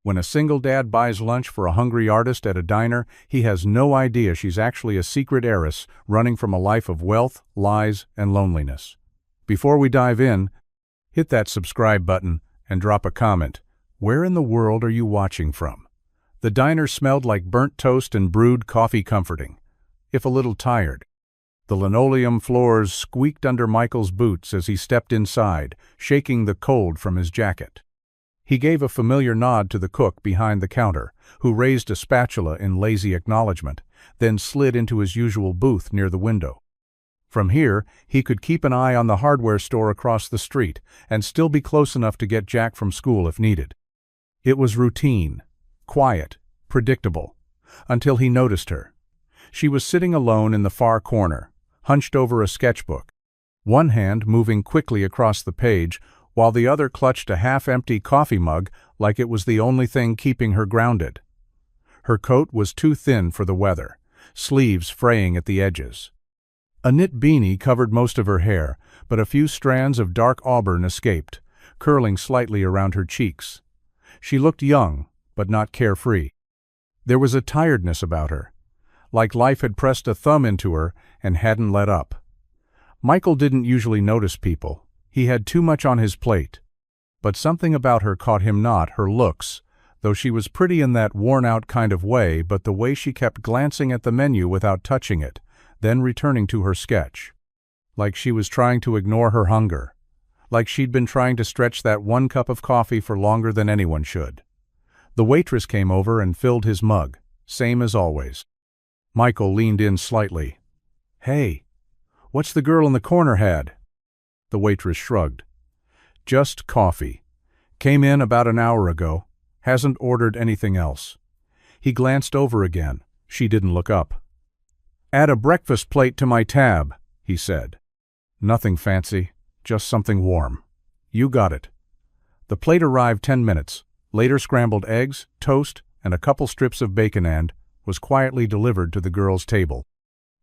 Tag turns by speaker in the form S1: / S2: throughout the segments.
S1: When a single dad buys lunch for a hungry artist at a diner, he has no idea she's actually a secret heiress running from a life of wealth, lies, and loneliness. Before we dive in, hit that subscribe button and drop a comment. Where in the world are you watching from? The diner smelled like burnt toast and brewed coffee comforting, if a little tired. The linoleum floors squeaked under Michael's boots as he stepped inside, shaking the cold from his jacket. He gave a familiar nod to the cook behind the counter, who raised a spatula in lazy acknowledgement, then slid into his usual booth near the window. From here, he could keep an eye on the hardware store across the street and still be close enough to get Jack from school if needed. It was routine, quiet, predictable, until he noticed her. She was sitting alone in the far corner, hunched over a sketchbook, one hand moving quickly across the page, while the other clutched a half-empty coffee mug like it was the only thing keeping her grounded. Her coat was too thin for the weather, sleeves fraying at the edges. A knit beanie covered most of her hair, but a few strands of dark auburn escaped, curling slightly around her cheeks. She looked young, but not carefree. There was a tiredness about her, like life had pressed a thumb into her and hadn't let up. Michael didn't usually notice people. He had too much on his plate. But something about her caught him, not her looks, though she was pretty in that worn-out kind of way, but the way she kept glancing at the menu without touching it, then returning to her sketch. Like she was trying to ignore her hunger. Like she'd been trying to stretch that one cup of coffee for longer than anyone should. The waitress came over and filled his mug, same as always. Michael leaned in slightly. "Hey, what's the girl in the corner had?" The waitress shrugged. "Just coffee. Came in about an hour ago. Hasn't ordered anything else." He glanced over again. She didn't look up. "Add a breakfast plate to my tab," he said. "Nothing fancy, just something warm." "You got it." The plate arrived 10 minutes. Later, scrambled eggs, toast, and a couple strips of bacon and was quietly delivered to the girl's table.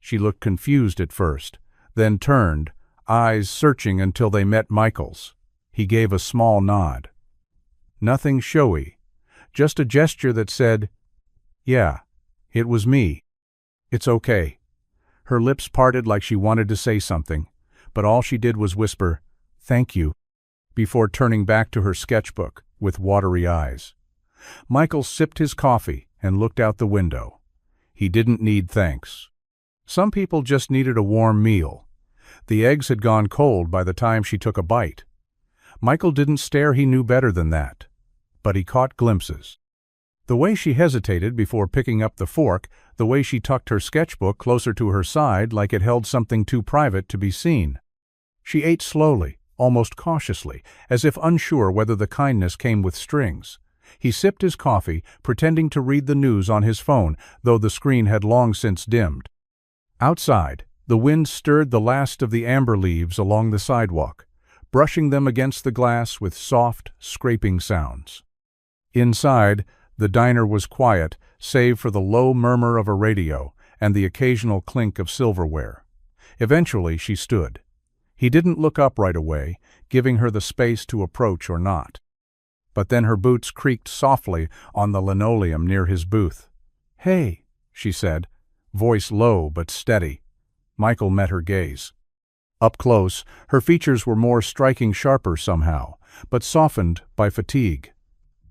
S1: She looked confused at first, then turned, eyes searching until they met Michael's. He gave a small nod. Nothing showy, just a gesture that said, "Yeah, it was me. It's okay." Her lips parted like she wanted to say something, but all she did was whisper, "Thank you," before turning back to her sketchbook with watery eyes. Michael sipped his coffee and looked out the window. He didn't need thanks. Some people just needed a warm meal. The eggs had gone cold by the time she took a bite. Michael didn't stare, he knew better than that. But he caught glimpses. The way she hesitated before picking up the fork, the way she tucked her sketchbook closer to her side like it held something too private to be seen. She ate slowly, almost cautiously, as if unsure whether the kindness came with strings. He sipped his coffee, pretending to read the news on his phone, though the screen had long since dimmed. Outside, the wind stirred the last of the amber leaves along the sidewalk, brushing them against the glass with soft, scraping sounds. Inside, the diner was quiet, save for the low murmur of a radio and the occasional clink of silverware. Eventually, she stood. He didn't look up right away, giving her the space to approach or not. But then her boots creaked softly on the linoleum near his booth. "Hey," she said, voice low but steady. Michael met her gaze. Up close, her features were more striking, sharper somehow, but softened by fatigue.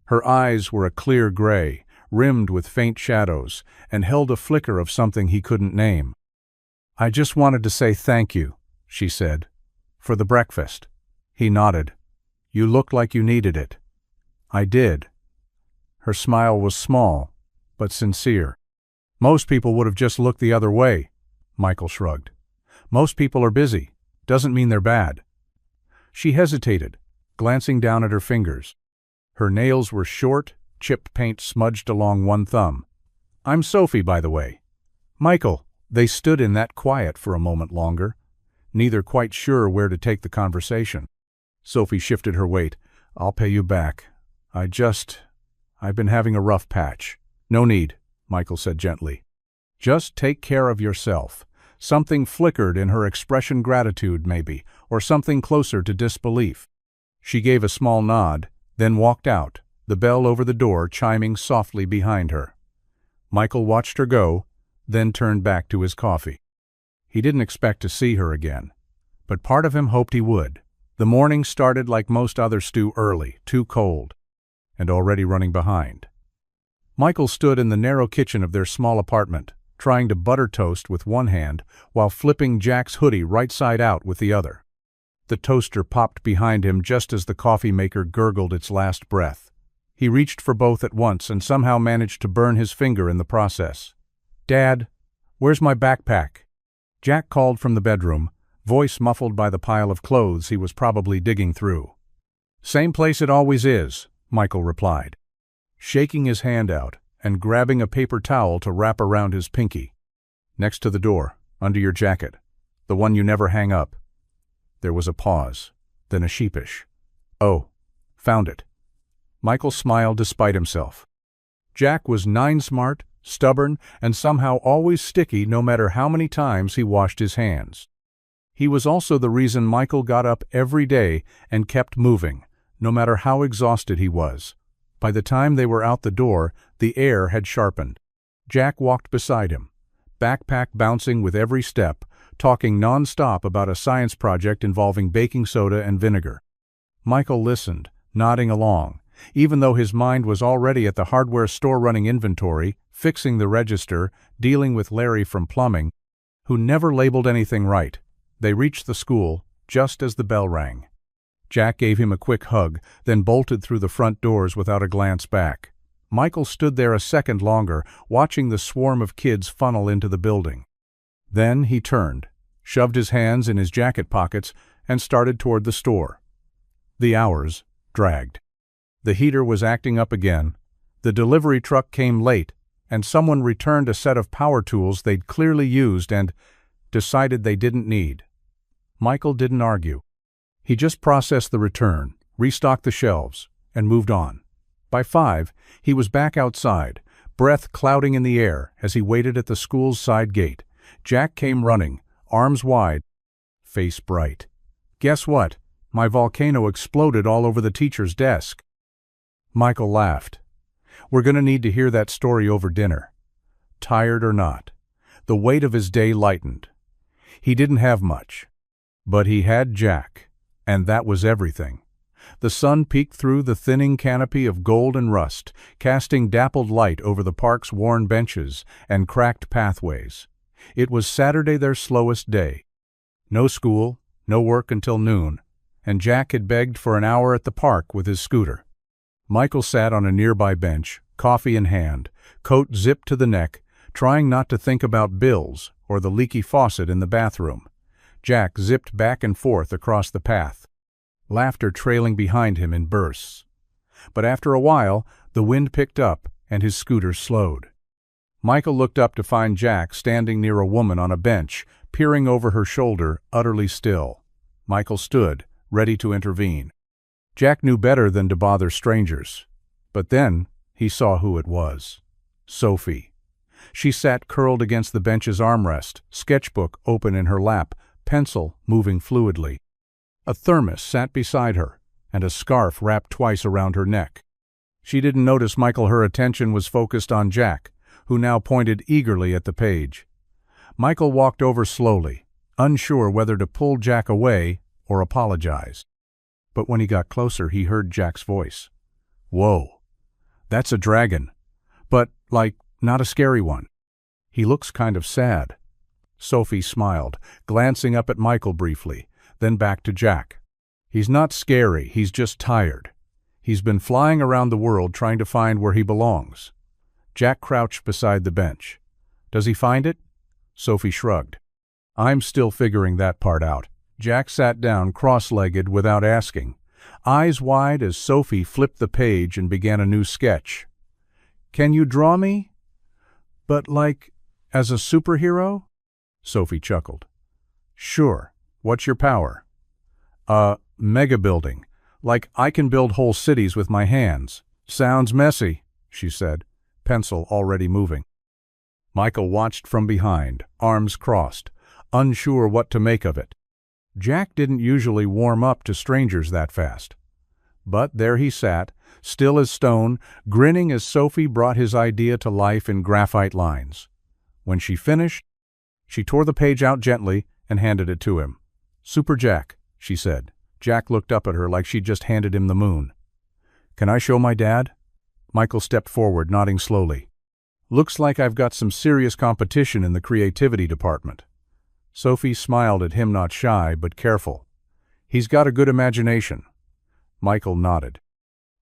S1: Her eyes were a clear gray, rimmed with faint shadows, and held a flicker of something he couldn't name. "I just wanted to say thank you," she said, "for the breakfast." He nodded. "You looked like you needed it." "I did." Her smile was small, but sincere. "Most people would have just looked the other way," Michael shrugged. "Most people are busy. Doesn't mean they're bad." She hesitated, glancing down at her fingers. Her nails were short, chipped paint smudged along one thumb. "I'm Sophie, by the way." "Michael." They stood in that quiet for a moment longer, neither quite sure where to take the conversation. Sophie shifted her weight. "I'll pay you back. I've been having a rough patch." "No need," Michael said gently. "Just take care of yourself." Something flickered in her expression, gratitude maybe, or something closer to disbelief. She gave a small nod, then walked out, the bell over the door chiming softly behind her. Michael watched her go, then turned back to his coffee. He didn't expect to see her again, but part of him hoped he would. The morning started like most others do early, too cold, and already running behind. Michael stood in the narrow kitchen of their small apartment, trying to butter toast with one hand while flipping Jack's hoodie right side out with the other. The toaster popped behind him just as the coffee maker gurgled its last breath. He reached for both at once and somehow managed to burn his finger in the process. "Dad, where's my backpack?" Jack called from the bedroom, voice muffled by the pile of clothes he was probably digging through. "Same place it always is," Michael replied, shaking his hand out and grabbing a paper towel to wrap around his pinky. "Next to the door, under your jacket, the one you never hang up." There was a pause, then a sheepish, "Oh, found it." Michael smiled despite himself. Jack was smart, stubborn, and somehow always sticky no matter how many times he washed his hands. He was also the reason Michael got up every day and kept moving, no matter how exhausted he was. By the time they were out the door, the air had sharpened. Jack walked beside him, backpack bouncing with every step, talking non-stop about a science project involving baking soda and vinegar. Michael listened, nodding along, even though his mind was already at the hardware store running inventory, fixing the register, dealing with Larry from plumbing, who never labeled anything right. They reached the school just as the bell rang. Jack gave him a quick hug, then bolted through the front doors without a glance back. Michael stood there a second longer, watching the swarm of kids funnel into the building. Then he turned, shoved his hands in his jacket pockets, and started toward the store. The hours dragged. The heater was acting up again, the delivery truck came late, and someone returned a set of power tools they'd clearly used and decided they didn't need. Michael didn't argue. He just processed the return, restocked the shelves, and moved on. By 5, he was back outside, breath clouding in the air as he waited at the school's side gate. Jack came running, arms wide, face bright. "Guess what? My volcano exploded all over the teacher's desk." Michael laughed. "We're going to need to hear that story over dinner." Tired or not, the weight of his day lightened. He didn't have much, but he had Jack, and that was everything. The sun peeked through the thinning canopy of gold and rust, casting dappled light over the park's worn benches and cracked pathways. It was Saturday, their slowest day. No school, no work until noon, and Jack had begged for an hour at the park with his scooter. Michael sat on a nearby bench, coffee in hand, coat zipped to the neck, trying not to think about bills or the leaky faucet in the bathroom. Jack zipped back and forth across the path, laughter trailing behind him in bursts. But after a while, the wind picked up and his scooter slowed. Michael looked up to find Jack standing near a woman on a bench, peering over her shoulder, utterly still. Michael stood, ready to intervene. Jack knew better than to bother strangers. But then he saw who it was. Sophie. She sat curled against the bench's armrest, sketchbook open in her lap, pencil moving fluidly. A thermos sat beside her, and a scarf wrapped twice around her neck. She didn't notice Michael. Her attention was focused on Jack, who now pointed eagerly at the page. Michael walked over slowly, unsure whether to pull Jack away or apologize. But when he got closer, he heard Jack's voice. "Whoa, that's a dragon. But, not a scary one. He looks kind of sad." Sophie smiled, glancing up at Michael briefly, then back to Jack. "He's not scary, he's just tired. He's been flying around the world trying to find where he belongs." Jack crouched beside the bench. "Does he find it?" Sophie shrugged. "I'm still figuring that part out." Jack sat down cross-legged without asking, eyes wide as Sophie flipped the page and began a new sketch. "Can you draw me? But as a superhero?" Sophie chuckled. "Sure. What's your power?" Mega building. I can build whole cities with my hands." "Sounds messy," she said, pencil already moving. Michael watched from behind, arms crossed, unsure what to make of it. Jack didn't usually warm up to strangers that fast. But there he sat, still as stone, grinning as Sophie brought his idea to life in graphite lines. When she finished, she tore the page out gently and handed it to him. "Super Jack," she said. Jack looked up at her like she'd just handed him the moon. "Can I show my dad?" Michael stepped forward, nodding slowly. "Looks like I've got some serious competition in the creativity department." Sophie smiled at him, not shy, but careful. "He's got a good imagination." Michael nodded.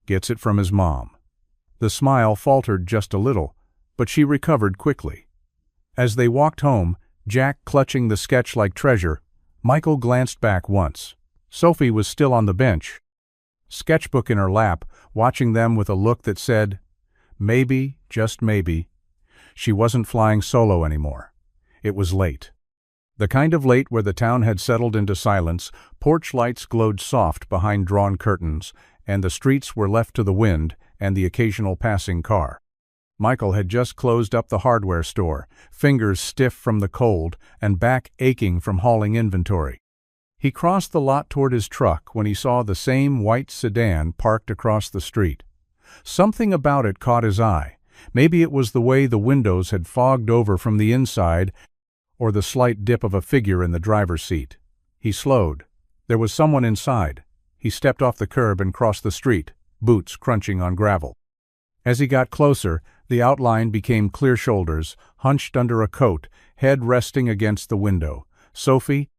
S1: "Gets it from his mom." The smile faltered just a little, but she recovered quickly. As they walked home, Jack clutching the sketch like treasure, Michael glanced back once. Sophie was still on the bench, sketchbook in her lap, watching them with a look that said, maybe, just maybe, she wasn't flying solo anymore. It was late. The kind of late where the town had settled into silence, porch lights glowed soft behind drawn curtains, and the streets were left to the wind and the occasional passing car. Michael had just closed up the hardware store, fingers stiff from the cold and back aching from hauling inventory. He crossed the lot toward his truck when he saw the same white sedan parked across the street. Something about it caught his eye. Maybe it was the way the windows had fogged over from the inside, or the slight dip of a figure in the driver's seat. He slowed. There was someone inside. He stepped off the curb and crossed the street, boots crunching on gravel. As he got closer, the outline became clear shoulders, hunched under a coat, head resting against the window. "Sophie?"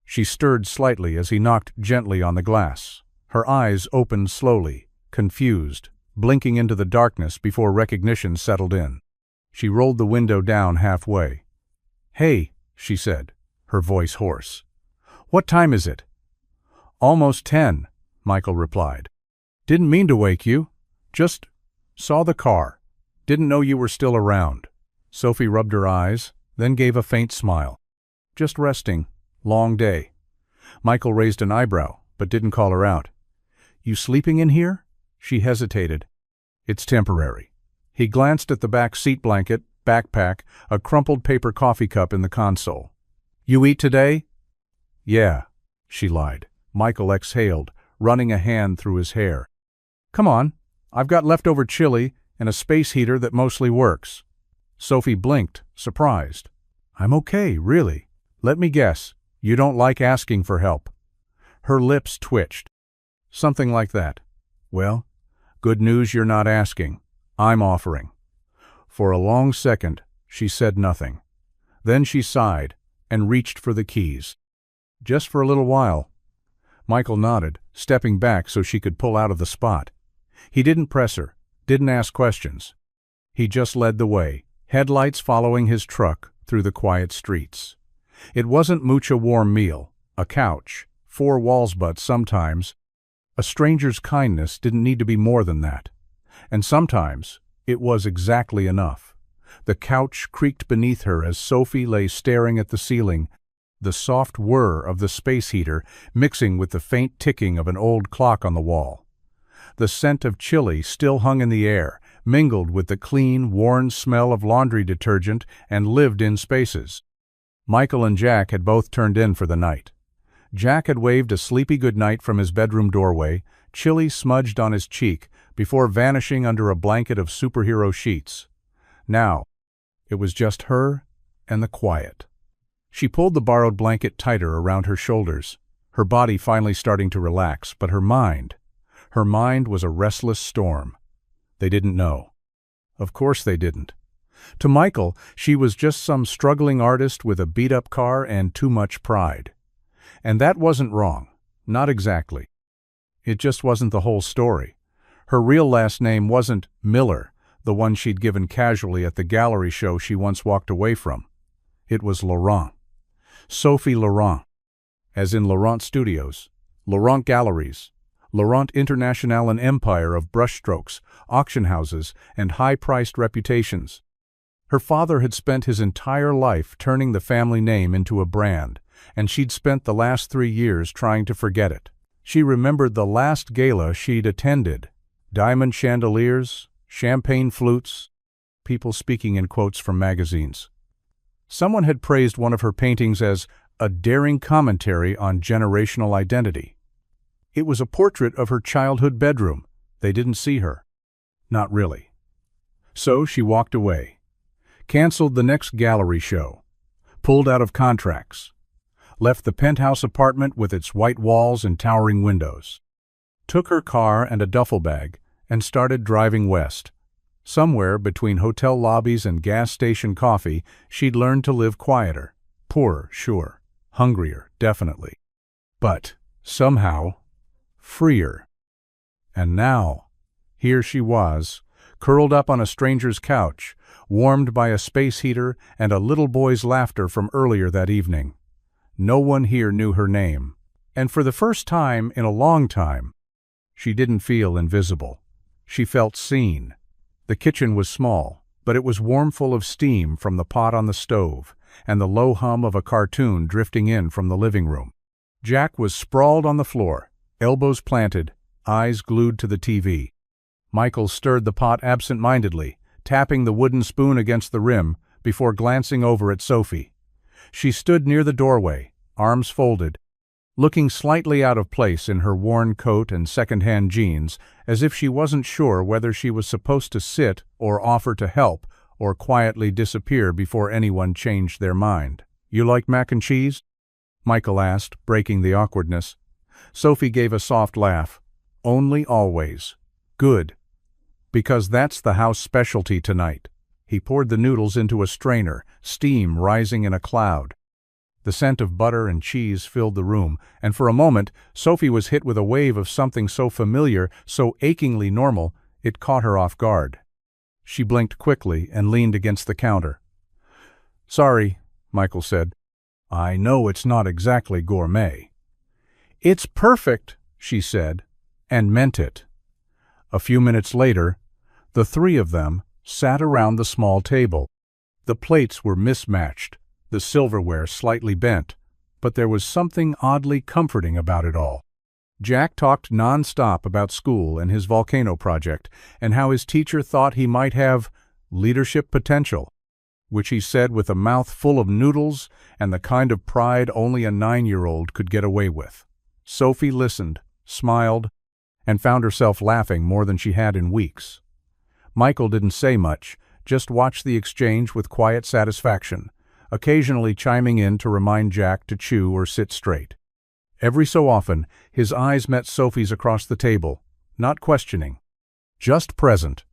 S1: She stirred slightly as he knocked gently on the glass. Her eyes opened slowly, confused, blinking into the darkness before recognition settled in. She rolled the window down halfway. "Hey," she said, her voice hoarse. "What time is it?" "Almost 10, Michael replied. "Didn't mean to wake you. Just saw the car. Didn't know you were still around." Sophie rubbed her eyes, then gave a faint smile. "Just resting. Long day." Michael raised an eyebrow, but didn't call her out. "You sleeping in here?" She hesitated. "It's temporary." He glanced at the back seat blanket, backpack, a crumpled paper coffee cup in the console. "You eat today?" "Yeah," she lied. Michael exhaled, running a hand through his hair. "Come on, I've got leftover chili and a space heater that mostly works." Sophie blinked, surprised. "I'm okay, really. Let me guess, you don't like asking for help." Her lips twitched. "Something like that. Well, good news you're not asking. I'm offering." For a long second, she said nothing. Then she sighed and reached for the keys. "Just for a little while." Michael nodded, stepping back so she could pull out of the spot. He didn't press her, didn't ask questions. He just led the way, headlights following his truck through the quiet streets. It wasn't much a warm meal, a couch, 4 walls, but sometimes a stranger's kindness didn't need to be more than that. And sometimes it was exactly enough. The couch creaked beneath her as Sophie lay staring at the ceiling, the soft whir of the space heater mixing with the faint ticking of an old clock on the wall. The scent of chili still hung in the air, mingled with the clean, worn smell of laundry detergent and lived in spaces. Michael and Jack had both turned in for the night. Jack had waved a sleepy goodnight from his bedroom doorway, chili smudged on his cheek, before vanishing under a blanket of superhero sheets. Now, it was just her and the quiet. She pulled the borrowed blanket tighter around her shoulders, her body finally starting to relax, but her mind was a restless storm. They didn't know. Of course they didn't. To Michael, she was just some struggling artist with a beat-up car and too much pride. And that wasn't wrong. Not exactly. It just wasn't the whole story. Her real last name wasn't Miller, the one she'd given casually at the gallery show she once walked away from. It was Laurent. Sophie Laurent. As in Laurent Studios, Laurent Galleries, Laurent International, an empire of brushstrokes, auction houses, and high-priced reputations. Her father had spent his entire life turning the family name into a brand, and she'd spent the last 3 years trying to forget it. She remembered the last gala she'd attended. Diamond chandeliers, champagne flutes, people speaking in quotes from magazines. Someone had praised one of her paintings as a daring commentary on generational identity. It was a portrait of her childhood bedroom. They didn't see her. Not really. So she walked away, canceled the next gallery show, pulled out of contracts, left the penthouse apartment with its white walls and towering windows, took her car and a duffel bag, and started driving west. Somewhere between hotel lobbies and gas station coffee, she'd learned to live quieter. Poorer, sure. Hungrier, definitely. But, somehow, freer. And now, here she was, curled up on a stranger's couch, warmed by a space heater and a little boy's laughter from earlier that evening. No one here knew her name, and for the first time in a long time, she didn't feel invisible. She felt seen. The kitchen was small, but it was warm, full of steam from the pot on the stove, and the low hum of a cartoon drifting in from the living room. Jack was sprawled on the floor, elbows planted, eyes glued to the TV. Michael stirred the pot absent-mindedly, tapping the wooden spoon against the rim before glancing over at Sophie. She stood near the doorway, arms folded, looking slightly out of place in her worn coat and second-hand jeans, as if she wasn't sure whether she was supposed to sit or offer to help or quietly disappear before anyone changed their mind. "You like mac and cheese?" Michael asked, breaking the awkwardness. Sophie gave a soft laugh. "Only always. Good. Because that's the house specialty tonight." He poured the noodles into a strainer, steam rising in a cloud. The scent of butter and cheese filled the room, and for a moment, Sophie was hit with a wave of something so familiar, so achingly normal, it caught her off guard. She blinked quickly and leaned against the counter. "Sorry," Michael said. "I know it's not exactly gourmet." "It's perfect," she said, and meant it. A few minutes later, the three of them sat around the small table. The plates were mismatched, the silverware slightly bent, but there was something oddly comforting about it all. Jack talked non-stop about school and his volcano project, and how his teacher thought he might have leadership potential, which he said with a mouth full of noodles and the kind of pride only a 9-year-old could get away with. Sophie listened, smiled, and found herself laughing more than she had in weeks. Michael didn't say much, just watched the exchange with quiet satisfaction, occasionally chiming in to remind Jack to chew or sit straight. Every so often, his eyes met Sophie's across the table, not questioning, just present.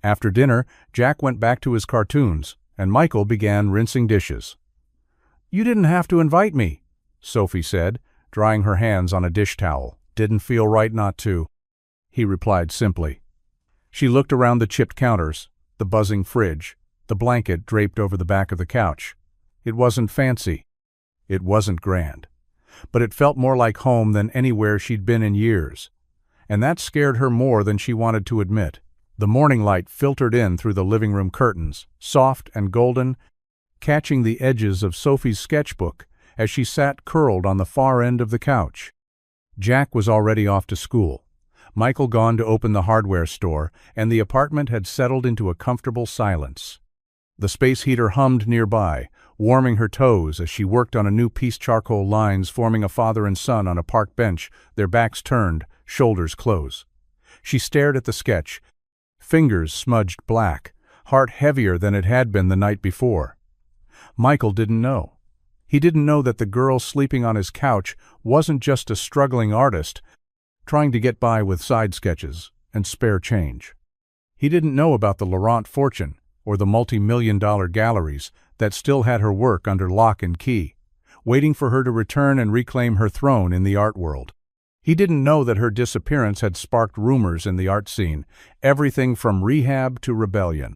S1: After dinner, Jack went back to his cartoons, and Michael began rinsing dishes. "You didn't have to invite me," Sophie said, drying her hands on a dish towel. "Didn't feel right not to," he replied simply. She looked around the chipped counters, the buzzing fridge, the blanket draped over the back of the couch. It wasn't fancy. It wasn't grand. But it felt more like home than anywhere she'd been in years. And that scared her more than she wanted to admit. The morning light filtered in through the living room curtains, soft and golden, catching the edges of Sophie's sketchbook as she sat curled on the far end of the couch. Jack was already off to school, Michael gone to open the hardware store, and the apartment had settled into a comfortable silence. The space heater hummed nearby, warming her toes as she worked on a new piece charcoal lines forming a father and son on a park bench, their backs turned, shoulders close. She stared at the sketch, fingers smudged black, heart heavier than it had been the night before. Michael didn't know. He didn't know that the girl sleeping on his couch wasn't just a struggling artist, trying to get by with side sketches and spare change. He didn't know about the Laurent fortune or the multi-million-dollar galleries that still had her work under lock and key, waiting for her to return and reclaim her throne in the art world. He didn't know that her disappearance had sparked rumors in the art scene, everything from rehab to rebellion.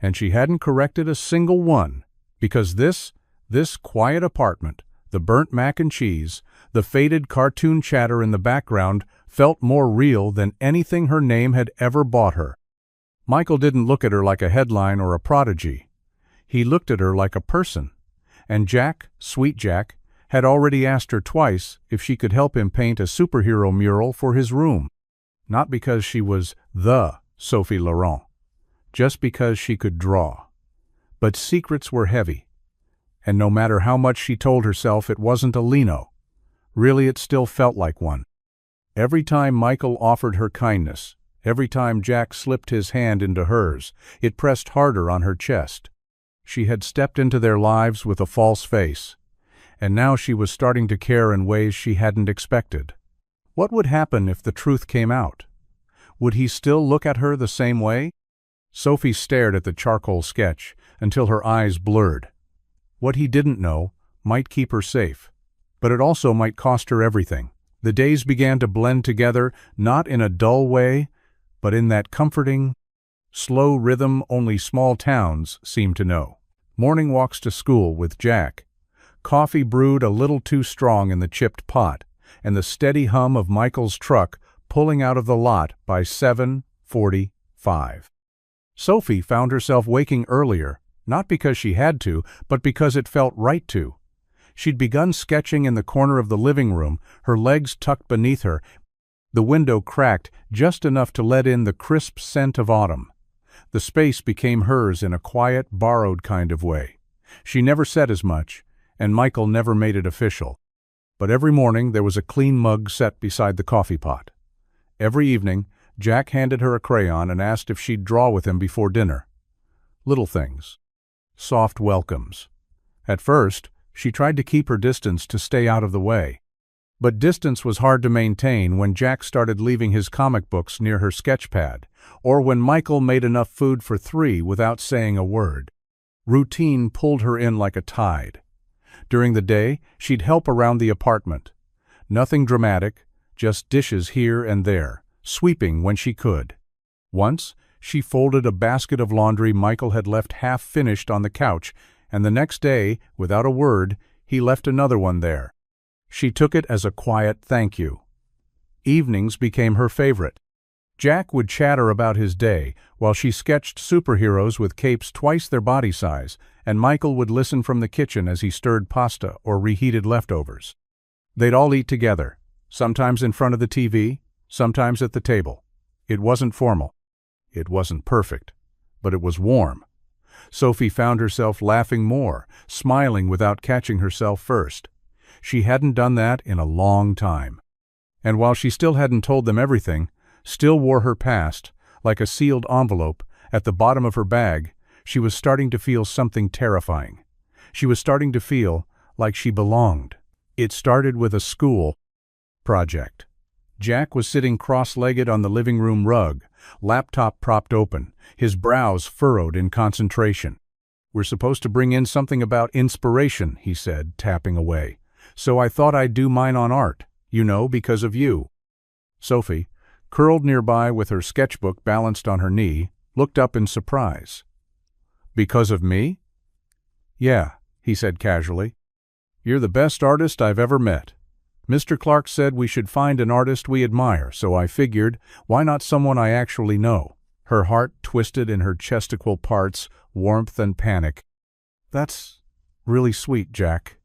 S1: And she hadn't corrected a single one, because this quiet apartment, the burnt mac and cheese, the faded cartoon chatter in the background felt more real than anything her name had ever bought her. Michael didn't look at her like a headline or a prodigy. He looked at her like a person. And Jack, sweet Jack, had already asked her twice if she could help him paint a superhero mural for his room. Not because she was the Sophie Laurent, just because she could draw. But secrets were heavy. And no matter how much she told herself it wasn't a lino, really it still felt like one. Every time Michael offered her kindness, every time Jack slipped his hand into hers, it pressed harder on her chest. She had stepped into their lives with a false face, and now she was starting to care in ways she hadn't expected. What would happen if the truth came out? Would he still look at her the same way? Sophie stared at the charcoal sketch until her eyes blurred. What he didn't know might keep her safe, but it also might cost her everything. The days began to blend together, not in a dull way, but in that comforting, slow rhythm only small towns seem to know. Morning walks to school with Jack. Coffee brewed a little too strong in the chipped pot, and the steady hum of Michael's truck pulling out of the lot by 7:45. Sophie found herself waking earlier, not because she had to, but because it felt right to. She'd begun sketching in the corner of the living room, her legs tucked beneath her, the window cracked just enough to let in the crisp scent of autumn. The space became hers in a quiet, borrowed kind of way. She never said as much, and Michael never made it official. But every morning there was a clean mug set beside the coffee pot. Every evening, Jack handed her a crayon and asked if she'd draw with him before dinner. Little things. Soft welcomes. At first, she tried to keep her distance to stay out of the way. But distance was hard to maintain when Jack started leaving his comic books near her sketchpad, or when Michael made enough food for 3 without saying a word. Routine pulled her in like a tide. During the day, she'd help around the apartment. Nothing dramatic, just dishes here and there, sweeping when she could. Once, she folded a basket of laundry Michael had left half-finished on the couch, and the next day, without a word, he left another one there. She took it as a quiet thank you. Evenings became her favorite. Jack would chatter about his day, while she sketched superheroes with capes twice their body size, and Michael would listen from the kitchen as he stirred pasta or reheated leftovers. They'd all eat together, sometimes in front of the TV, sometimes at the table. It wasn't formal. It wasn't perfect, but it was warm. Sophie found herself laughing more, smiling without catching herself first. She hadn't done that in a long time. And while she still hadn't told them everything, still wore her past, like a sealed envelope, at the bottom of her bag, she was starting to feel something terrifying. She was starting to feel like she belonged. It started with a school project. Jack was sitting cross-legged on the living room rug, laptop propped open, his brows furrowed in concentration. "We're supposed to bring in something about inspiration," he said, tapping away. "So I thought I'd do mine on art, because of you." Sophie, curled nearby with her sketchbook balanced on her knee, looked up in surprise. "Because of me?" "Yeah," he said casually. "You're the best artist I've ever met. Mr. Clark said we should find an artist we admire, so I figured, why not someone I actually know?" Her heart twisted in her chesticle parts, warmth and panic. "That's really sweet, Jack."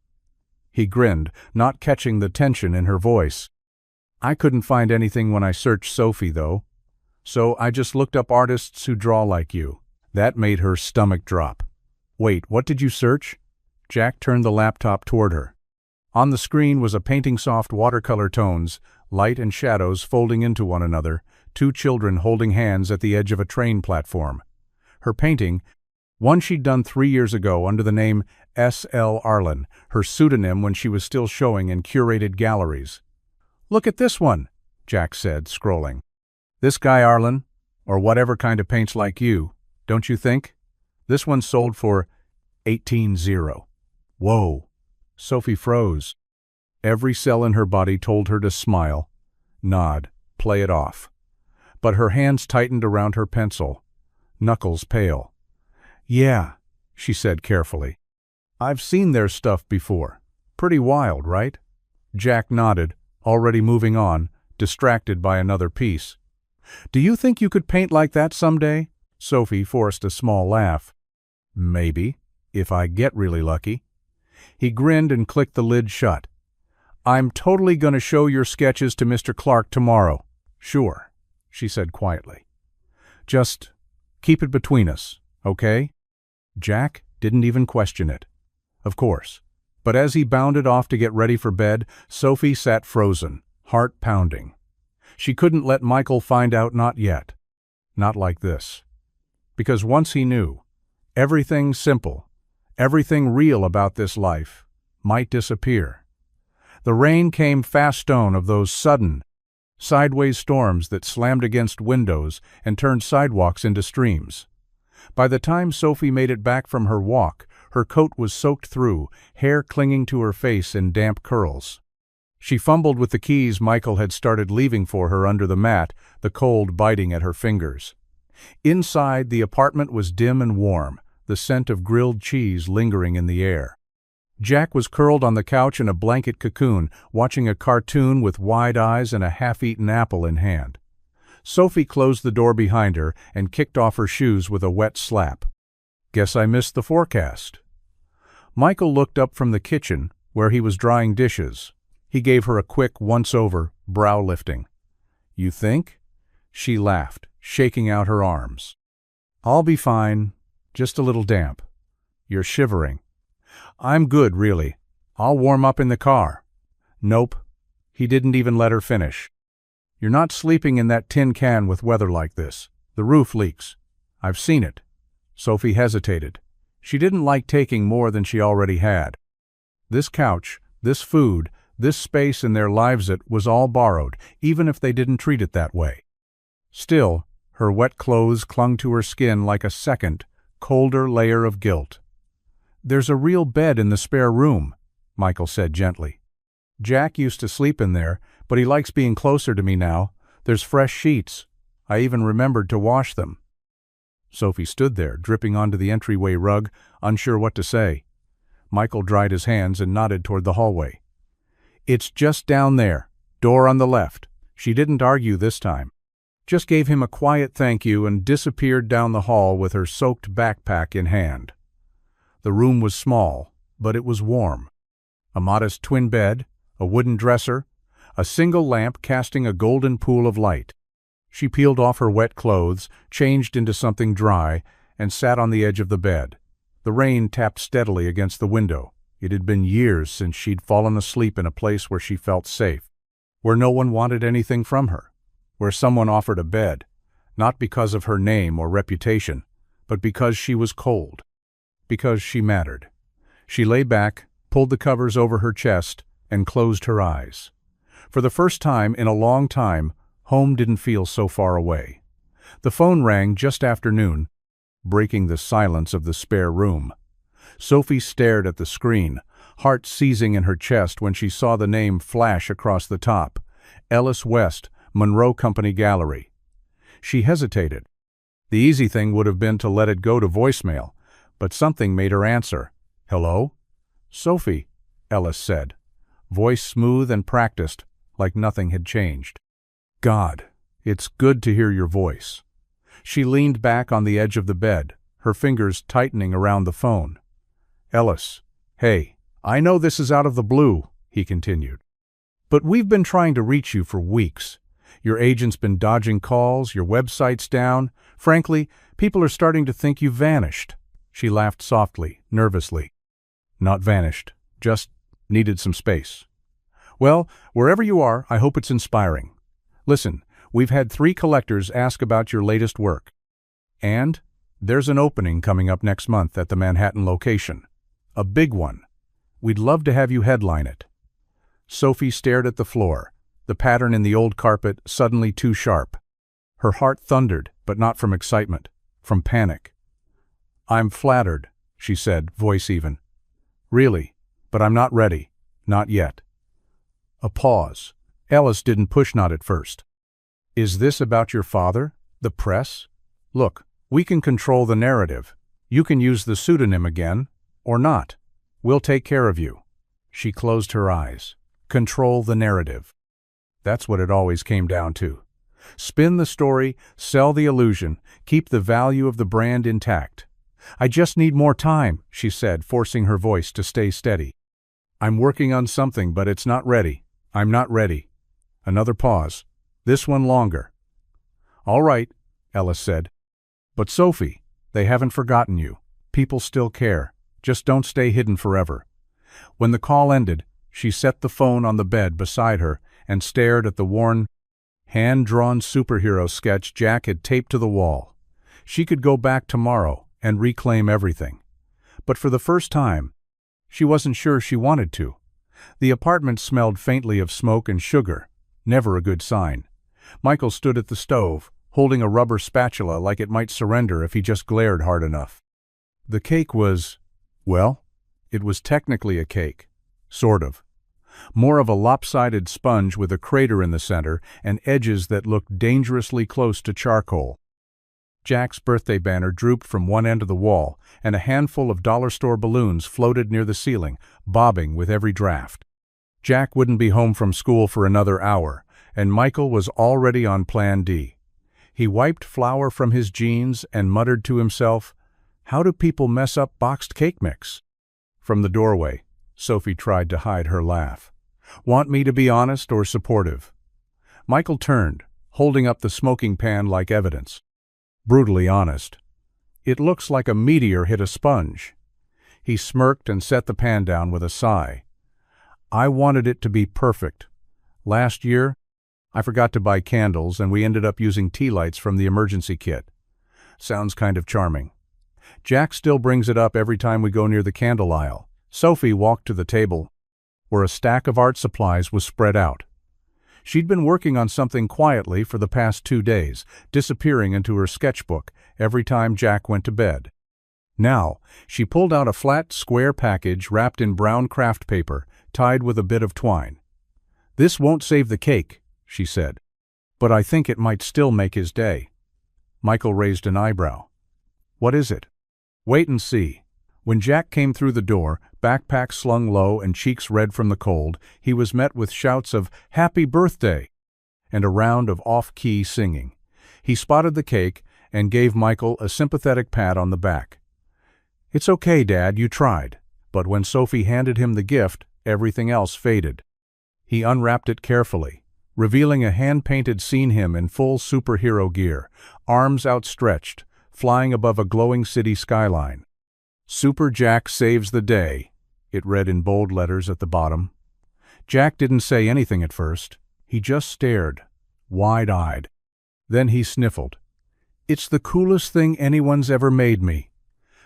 S1: He grinned, not catching the tension in her voice. "I couldn't find anything when I searched Sophie, though. So I just looked up artists who draw like you." That made her stomach drop. "Wait, what did you search?" Jack turned the laptop toward her. On the screen was a painting soft watercolor tones, light and shadows folding into one another, 2 children holding hands at the edge of a train platform. Her painting, one she'd done 3 years ago under the name S.L. Arlen, her pseudonym when she was still showing in curated galleries. "Look at this one," Jack said, scrolling. "This guy Arlen, or whatever kind of paints like you, don't you think? This one sold for 18-0. Whoa. Sophie froze. Every cell in her body told her to smile, nod, play it off. But her hands tightened around her pencil, knuckles pale. "Yeah," she said carefully. "I've seen their stuff before. Pretty wild, right?" Jack nodded, already moving on, distracted by another piece. "Do you think you could paint like that someday?" Sophie forced a small laugh. "Maybe, if I get really lucky." He grinned and clicked the lid shut. "I'm totally going to show your sketches to Mr. Clark tomorrow." "Sure," she said quietly. "Just keep it between us, okay?" Jack didn't even question it. Of course. But as he bounded off to get ready for bed, Sophie sat frozen, heart pounding. She couldn't let Michael find out, not yet. Not like this. Because once he knew, everything simple, everything real about this life might disappear. The rain came fast-stone of those sudden, sideways storms that slammed against windows and turned sidewalks into streams. By the time Sophie made it back from her walk, her coat was soaked through, hair clinging to her face in damp curls. She fumbled with the keys Michael had started leaving for her under the mat, the cold biting at her fingers. Inside, the apartment was dim and warm, the scent of grilled cheese lingering in the air. Jack was curled on the couch in a blanket cocoon, watching a cartoon with wide eyes and a half-eaten apple in hand. Sophie closed the door behind her and kicked off her shoes with a wet slap. "Guess I missed the forecast." Michael looked up from the kitchen, where he was drying dishes. He gave her a quick once-over, brow lifting. "You think?" She laughed, shaking out her arms. "I'll be fine, just a little damp." "You're shivering." "I'm good, really. I'll warm up in the car." "Nope." He didn't even let her finish. "You're not sleeping in that tin can with weather like this. The roof leaks. I've seen it." Sophie hesitated. She didn't like taking more than she already had. This couch, this food, this space in their lives, it was all borrowed, even if they didn't treat it that way. Still, her wet clothes clung to her skin like a second, colder layer of guilt. "There's a real bed in the spare room," Michael said gently. "Jack used to sleep in there, but he likes being closer to me now. There's fresh sheets. I even remembered to wash them." Sophie stood there, dripping onto the entryway rug, unsure what to say. Michael dried his hands and nodded toward the hallway. "It's just down there, door on the left." She didn't argue this time. Just gave him a quiet thank you and disappeared down the hall with her soaked backpack in hand. The room was small, but it was warm. A modest twin bed, a wooden dresser, a single lamp casting a golden pool of light. She peeled off her wet clothes, changed into something dry, and sat on the edge of the bed. The rain tapped steadily against the window. It had been years since she'd fallen asleep in a place where she felt safe, where no one wanted anything from her, where someone offered a bed, not because of her name or reputation, but because she was cold, because she mattered. She lay back, pulled the covers over her chest, and closed her eyes. For the first time in a long time, home didn't feel so far away. The phone rang just after noon, breaking the silence of the spare room. Sophie stared at the screen, heart seizing in her chest when she saw the name flash across the top. Ellis West, Monroe Company Gallery. She hesitated. The easy thing would have been to let it go to voicemail, but something made her answer. "Hello?" "Sophie," Ellis said, voice smooth and practiced, like nothing had changed. "God, it's good to hear your voice." She leaned back on the edge of the bed, her fingers tightening around the phone. "Ellis, hey, I know this is out of the blue," he continued, "but we've been trying to reach you for weeks. Your agent's been dodging calls, your website's down. Frankly, people are starting to think you vanished." She laughed softly, nervously. "Not vanished, just needed some space." "Well, wherever you are, I hope it's inspiring. Listen, we've had 3 collectors ask about your latest work. And there's an opening coming up next month at the Manhattan location. A big one. We'd love to have you headline it." Sophie stared at the floor, the pattern in the old carpet suddenly too sharp. Her heart thundered, but not from excitement, from panic. "I'm flattered," she said, voice even. "Really, but I'm not ready. Not yet." A pause. Ellis didn't push nod at first. "Is this about your father? The press? Look, we can control the narrative. You can use the pseudonym again, or not. We'll take care of you." She closed her eyes. Control the narrative. That's what it always came down to. Spin the story, sell the illusion, keep the value of the brand intact. "I just need more time," she said, forcing her voice to stay steady. "I'm working on something, but it's not ready. I'm not ready." Another pause. This one longer. "All right," Ellis said. "But Sophie, they haven't forgotten you. People still care. Just don't stay hidden forever." When the call ended, she set the phone on the bed beside her and stared at the worn, Hand-drawn superhero sketch Jack had taped to the wall. She could go back tomorrow and reclaim everything. But for the first time, she wasn't sure she wanted to. The apartment smelled faintly of smoke and sugar, never a good sign. Michael stood at the stove, holding a rubber spatula like it might surrender if he just glared hard enough. The cake was, well, it was technically a cake. Sort of. More of a lopsided sponge with a crater in the center and edges that looked dangerously close to charcoal. Jack's birthday banner drooped from one end of the wall, and a handful of dollar store balloons floated near the ceiling, bobbing with every draft. Jack wouldn't be home from school for another hour, and Michael was already on Plan D. He wiped flour from his jeans and muttered to himself, "How do people mess up boxed cake mix?" From the doorway, Sophie tried to hide her laugh. "Want me to be honest or supportive?" Michael turned, holding up the smoking pan like evidence. "Brutally honest. It looks like a meteor hit a sponge." He smirked and set the pan down with a sigh. "I wanted it to be perfect. Last year, I forgot to buy candles and we ended up using tea lights from the emergency kit. Sounds kind of charming. Jack still brings it up every time we go near the candle aisle." Sophie walked to the table, where a stack of art supplies was spread out. She'd been working on something quietly for the past 2 days, disappearing into her sketchbook every time Jack went to bed. Now, she pulled out a flat, square package wrapped in brown craft paper, tied with a bit of twine. "This won't save the cake," she said, "but I think it might still make his day." Michael raised an eyebrow. "What is it?" "Wait and see." When Jack came through the door, backpack slung low and cheeks red from the cold, he was met with shouts of "Happy Birthday!" and a round of off-key singing. He spotted the cake and gave Michael a sympathetic pat on the back. "It's okay, Dad, you tried." But when Sophie handed him the gift, everything else faded. He unwrapped it carefully, revealing a hand-painted scene him in full superhero gear, arms outstretched, flying above a glowing city skyline. "Super Jack saves the day," it read in bold letters at the bottom. Jack didn't say anything at first. He just stared, wide-eyed. Then he sniffled. "It's the coolest thing anyone's ever made me."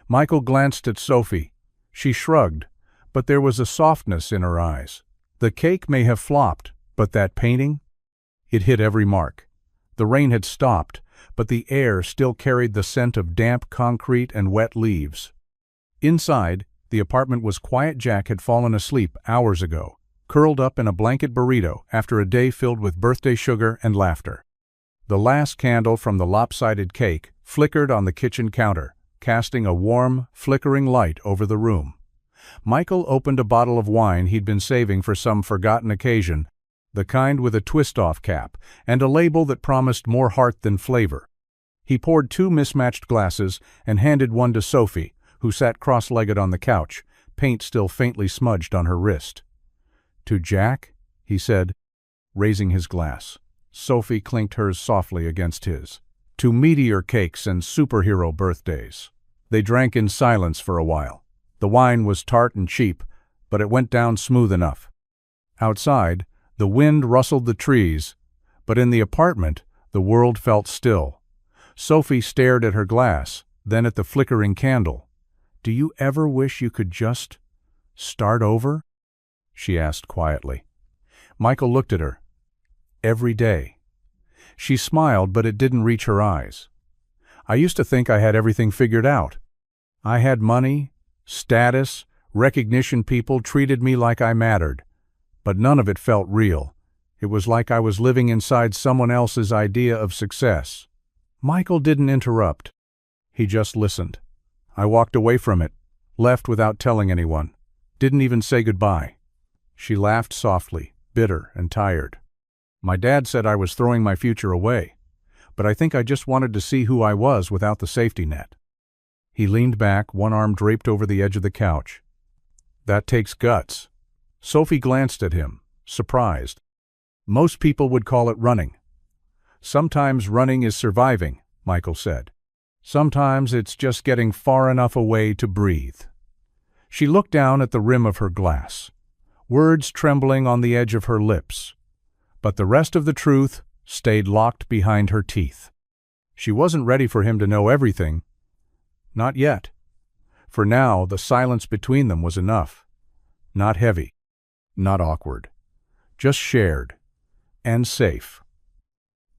S1: Michael glanced at Sophie. She shrugged, but there was a softness in her eyes. The cake may have flopped, but that painting? It hit every mark. The rain had stopped, but the air still carried the scent of damp concrete and wet leaves. Inside, the apartment was quiet. Jack had fallen asleep hours ago, curled up in a blanket burrito after a day filled with birthday sugar and laughter. The last candle from the lopsided cake flickered on the kitchen counter, casting a warm, flickering light over the room. Michael opened a bottle of wine he'd been saving for some forgotten occasion, the kind with a twist-off cap and a label that promised more heart than flavor. He poured 2 mismatched glasses and handed one to Sophie, who sat cross-legged on the couch, paint still faintly smudged on her wrist. "To Jack?" he said, raising his glass. Sophie clinked hers softly against his. "To meteor cakes and superhero birthdays." They drank in silence for a while. The wine was tart and cheap, but it went down smooth enough. Outside, the wind rustled the trees, but in the apartment, the world felt still. Sophie stared at her glass, then at the flickering candle. "Do you ever wish you could just start over?" she asked quietly. Michael looked at her. "Every day." She smiled, but it didn't reach her eyes. "I used to think I had everything figured out. I had money, status, recognition. People treated me like I mattered. But none of it felt real. It was like I was living inside someone else's idea of success." Michael didn't interrupt. He just listened. "I walked away from it, left without telling anyone. Didn't even say goodbye." She laughed softly, bitter and tired. "My dad said I was throwing my future away, but I think I just wanted to see who I was without the safety net." He leaned back, one arm draped over the edge of the couch. "That takes guts." Sophie glanced at him, surprised. "Most people would call it running." "Sometimes running is surviving," Michael said. "Sometimes it's just getting far enough away to breathe." She looked down at the rim of her glass, words trembling on the edge of her lips. But the rest of the truth stayed locked behind her teeth. She wasn't ready for him to know everything. Not yet. For now, the silence between them was enough. Not heavy. Not awkward. Just shared. And safe.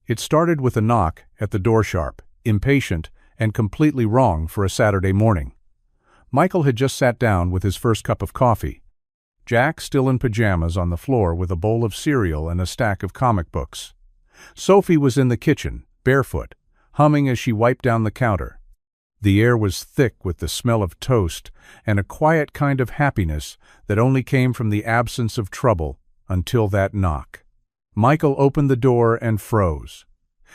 S1: It started with a knock at the door sharp, impatient, and completely wrong for a Saturday morning. Michael had just sat down with his first cup of coffee. Jack, still in pajamas, on the floor with a bowl of cereal and a stack of comic books. Sophie was in the kitchen, barefoot, humming as she wiped down the counter. The air was thick with the smell of toast and a quiet kind of happiness that only came from the absence of trouble until that knock. Michael opened the door and froze.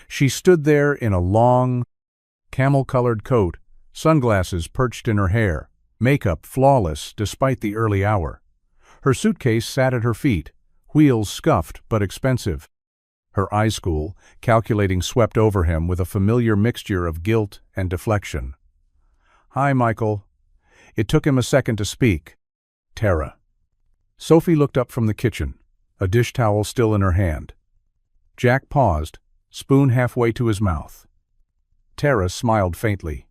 S1: She stood there in a long, camel-colored coat, sunglasses perched in her hair, makeup flawless despite the early hour. Her suitcase sat at her feet, wheels scuffed but expensive. Her eye school, calculating, swept over him with a familiar mixture of guilt and deflection. "Hi, Michael." It took him a second to speak. "Tara." Sophie looked up from the kitchen, a dish towel still in her hand. Jack paused, spoon halfway to his mouth. Tara smiled faintly.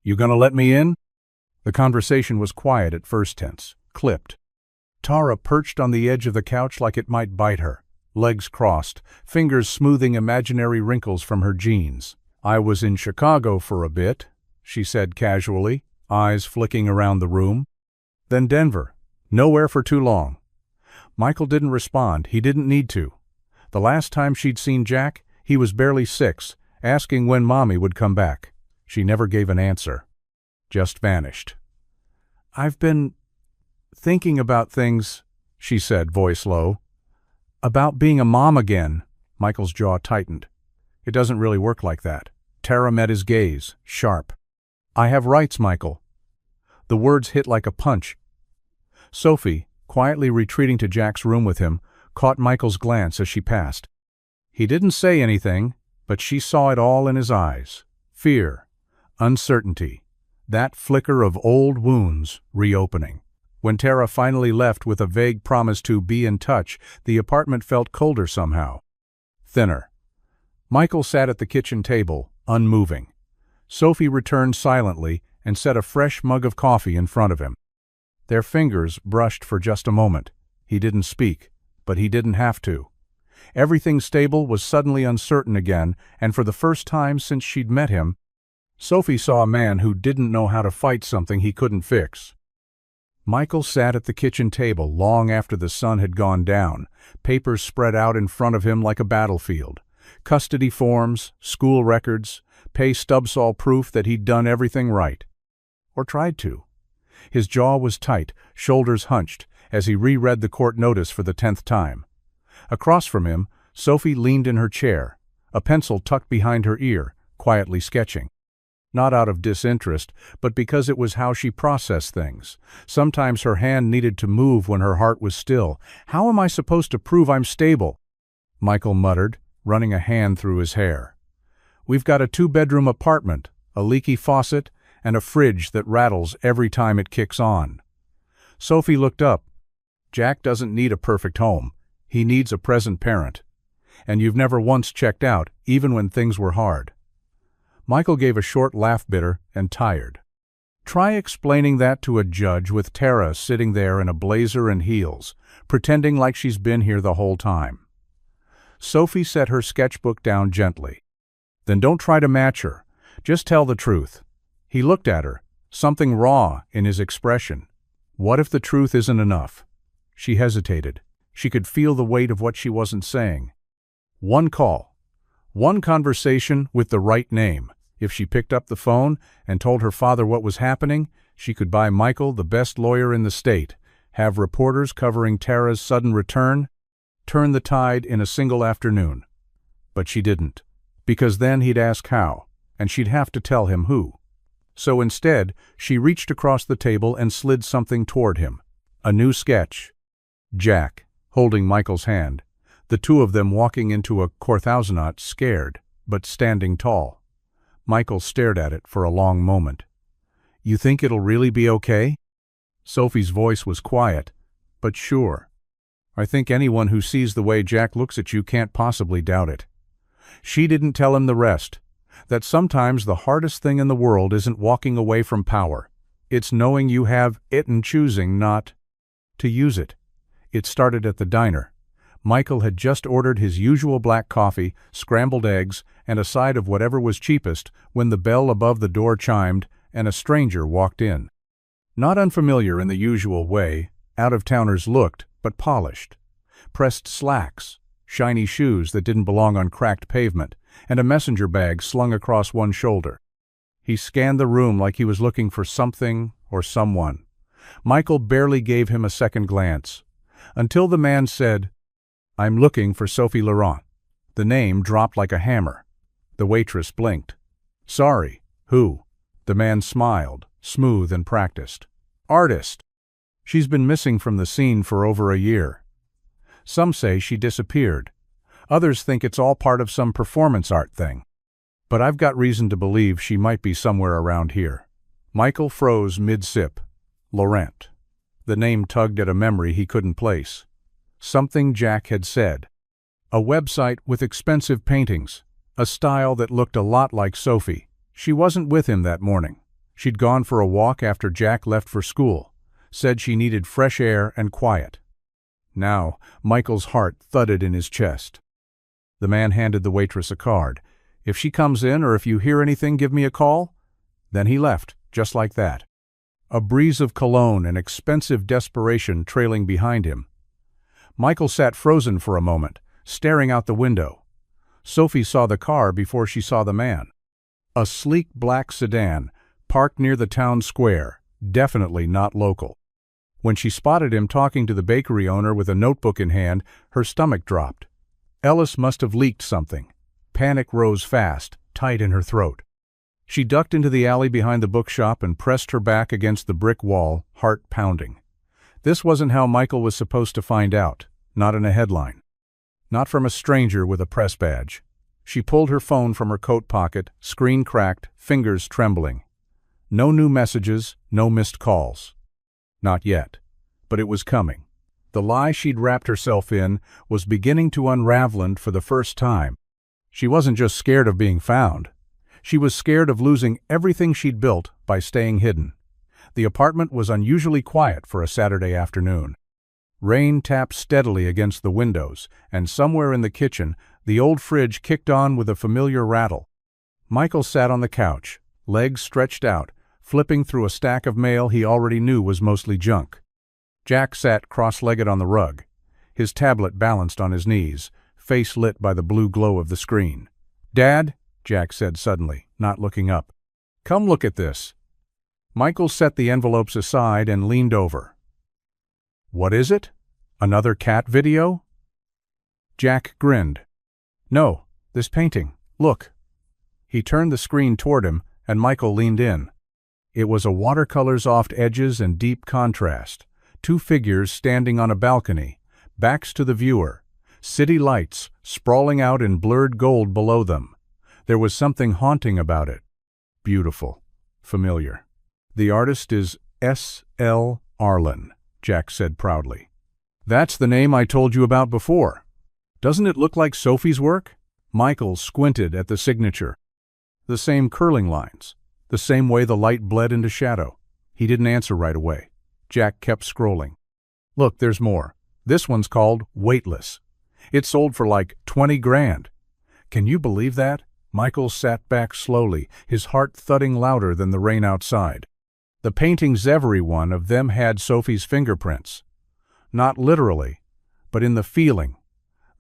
S1: "You gonna let me in?" The conversation was quiet at first tense, clipped. Tara perched on the edge of the couch like it might bite her, legs crossed, fingers smoothing imaginary wrinkles from her jeans. "I was in Chicago for a bit," she said casually, eyes flicking around the room. "Then Denver. Nowhere for too long." Michael didn't respond. He didn't need to. The last time she'd seen Jack, he was barely 6, asking when Mommy would come back. She never gave an answer. Just vanished. "I've been thinking about things," she said, voice low. "About being a mom again." Michael's jaw tightened. "It doesn't really work like that." Tara met his gaze, sharp. "I have rights, Michael." The words hit like a punch. Sophie, quietly retreating to Jack's room with him, caught Michael's glance as she passed. He didn't say anything, but she saw it all in his eyes. Fear, uncertainty, that flicker of old wounds reopening. When Tara finally left with a vague promise to be in touch, the apartment felt colder somehow. Thinner. Michael sat at the kitchen table, unmoving. Sophie returned silently and set a fresh mug of coffee in front of him. Their fingers brushed for just a moment. He didn't speak, but he didn't have to. Everything stable was suddenly uncertain again, and for the first time since she'd met him, Sophie saw a man who didn't know how to fight something he couldn't fix. Michael sat at the kitchen table long after the sun had gone down, papers spread out in front of him like a battlefield. Custody forms, school records, pay stubs, all proof that he'd done everything right. Or tried to. His jaw was tight, shoulders hunched, as he reread the court notice for the 10th time. Across from him, Sophie leaned in her chair, a pencil tucked behind her ear, quietly sketching. Not out of disinterest, but because it was how she processed things. Sometimes her hand needed to move when her heart was still. "How am I supposed to prove I'm stable?" Michael muttered, running a hand through his hair. "We've got a 2-bedroom apartment, a leaky faucet, and a fridge that rattles every time it kicks on." Sophie looked up. "Jack doesn't need a perfect home. He needs a present parent. And you've never once checked out, even when things were hard." Michael gave a short laugh, bitter and tired. Try explaining that to a judge with Tara sitting there in a blazer and heels, pretending like she's been here the whole time. Sophie set her sketchbook down gently. "Then don't try to match her. Just tell the truth." He looked at her, something raw in his expression. What if the truth isn't enough? She hesitated. She could feel the weight of what she wasn't saying. One call. One conversation with the right name. If she picked up the phone and told her father what was happening, she could buy Michael the best lawyer in the state, have reporters covering Tara's sudden return, turn the tide in a single afternoon. But she didn't, because then he'd ask how, and she'd have to tell him who. So instead, she reached across the table and slid something toward him. A new sketch. Jack, holding Michael's hand. The two of them walking into a courthousonat, scared, but standing tall. Michael stared at it for a long moment. "You think it'll really be okay?" Sophie's voice was quiet, but sure. "I think anyone who sees the way Jack looks at you can't possibly doubt it." She didn't tell him the rest. That sometimes the hardest thing in the world isn't walking away from power. It's knowing you have it and choosing not to use it. It started at the diner. Michael had just ordered his usual black coffee, scrambled eggs, and a side of whatever was cheapest when the bell above the door chimed and a stranger walked in. Not unfamiliar in the usual way, out-of-towners looked, but polished. Pressed slacks, shiny shoes that didn't belong on cracked pavement, and a messenger bag slung across one shoulder. He scanned the room like he was looking for something or someone. Michael barely gave him a second glance, until the man said, "I'm looking for Sophie Laurent." The name dropped like a hammer. The waitress blinked. "Sorry, who?" The man smiled, smooth and practiced. "Artist. She's been missing from the scene for over a year. Some say she disappeared. Others think it's all part of some performance art thing. But I've got reason to believe she might be somewhere around here." Michael froze mid-sip. Laurent. The name tugged at a memory he couldn't place. Something Jack had said. A website with expensive paintings, a style that looked a lot like Sophie. She wasn't with him that morning. She'd gone for a walk after Jack left for school, said she needed fresh air and quiet. Now, Michael's heart thudded in his chest. The man handed the waitress a card. "If she comes in or if you hear anything, give me a call." Then he left, just like that. A breeze of cologne and expensive desperation trailing behind him. Michael sat frozen for a moment, staring out the window. Sophie saw the car before she saw the man. A sleek black sedan, parked near the town square, definitely not local. When she spotted him talking to the bakery owner with a notebook in hand, her stomach dropped. Ellis must have leaked something. Panic rose fast, tight in her throat. She ducked into the alley behind the bookshop and pressed her back against the brick wall, heart pounding. This wasn't how Michael was supposed to find out, not in a headline. Not from a stranger with a press badge. She pulled her phone from her coat pocket, screen cracked, fingers trembling. No new messages, no missed calls. Not yet. But it was coming. The lie she'd wrapped herself in was beginning to unravel for the first time. She wasn't just scared of being found. She was scared of losing everything she'd built by staying hidden. The apartment was unusually quiet for a Saturday afternoon. Rain tapped steadily against the windows, and somewhere in the kitchen, the old fridge kicked on with a familiar rattle. Michael sat on the couch, legs stretched out, flipping through a stack of mail he already knew was mostly junk. Jack sat cross-legged on the rug, his tablet balanced on his knees, face lit by the blue glow of the screen. "Dad," Jack said suddenly, not looking up. "Come look at this." Michael set the envelopes aside and leaned over. "What is it? Another cat video?" Jack grinned. "No, this painting. Look." He turned the screen toward him, and Michael leaned in. It was a watercolor soft edges and deep contrast. Two figures standing on a balcony, backs to the viewer. City lights sprawling out in blurred gold below them. There was something haunting about it. Beautiful. Familiar. "The artist is S.L. Arlen," Jack said proudly. "That's the name I told you about before. Doesn't it look like Sophie's work?" Michael squinted at the signature. The same curling lines. The same way the light bled into shadow. He didn't answer right away. Jack kept scrolling. "Look, there's more. This one's called Weightless. It sold for like 20 grand. Can you believe that?" Michael sat back slowly, his heart thudding louder than the rain outside. The paintings, every one of them, had Sophie's fingerprints. Not literally, but in the feeling,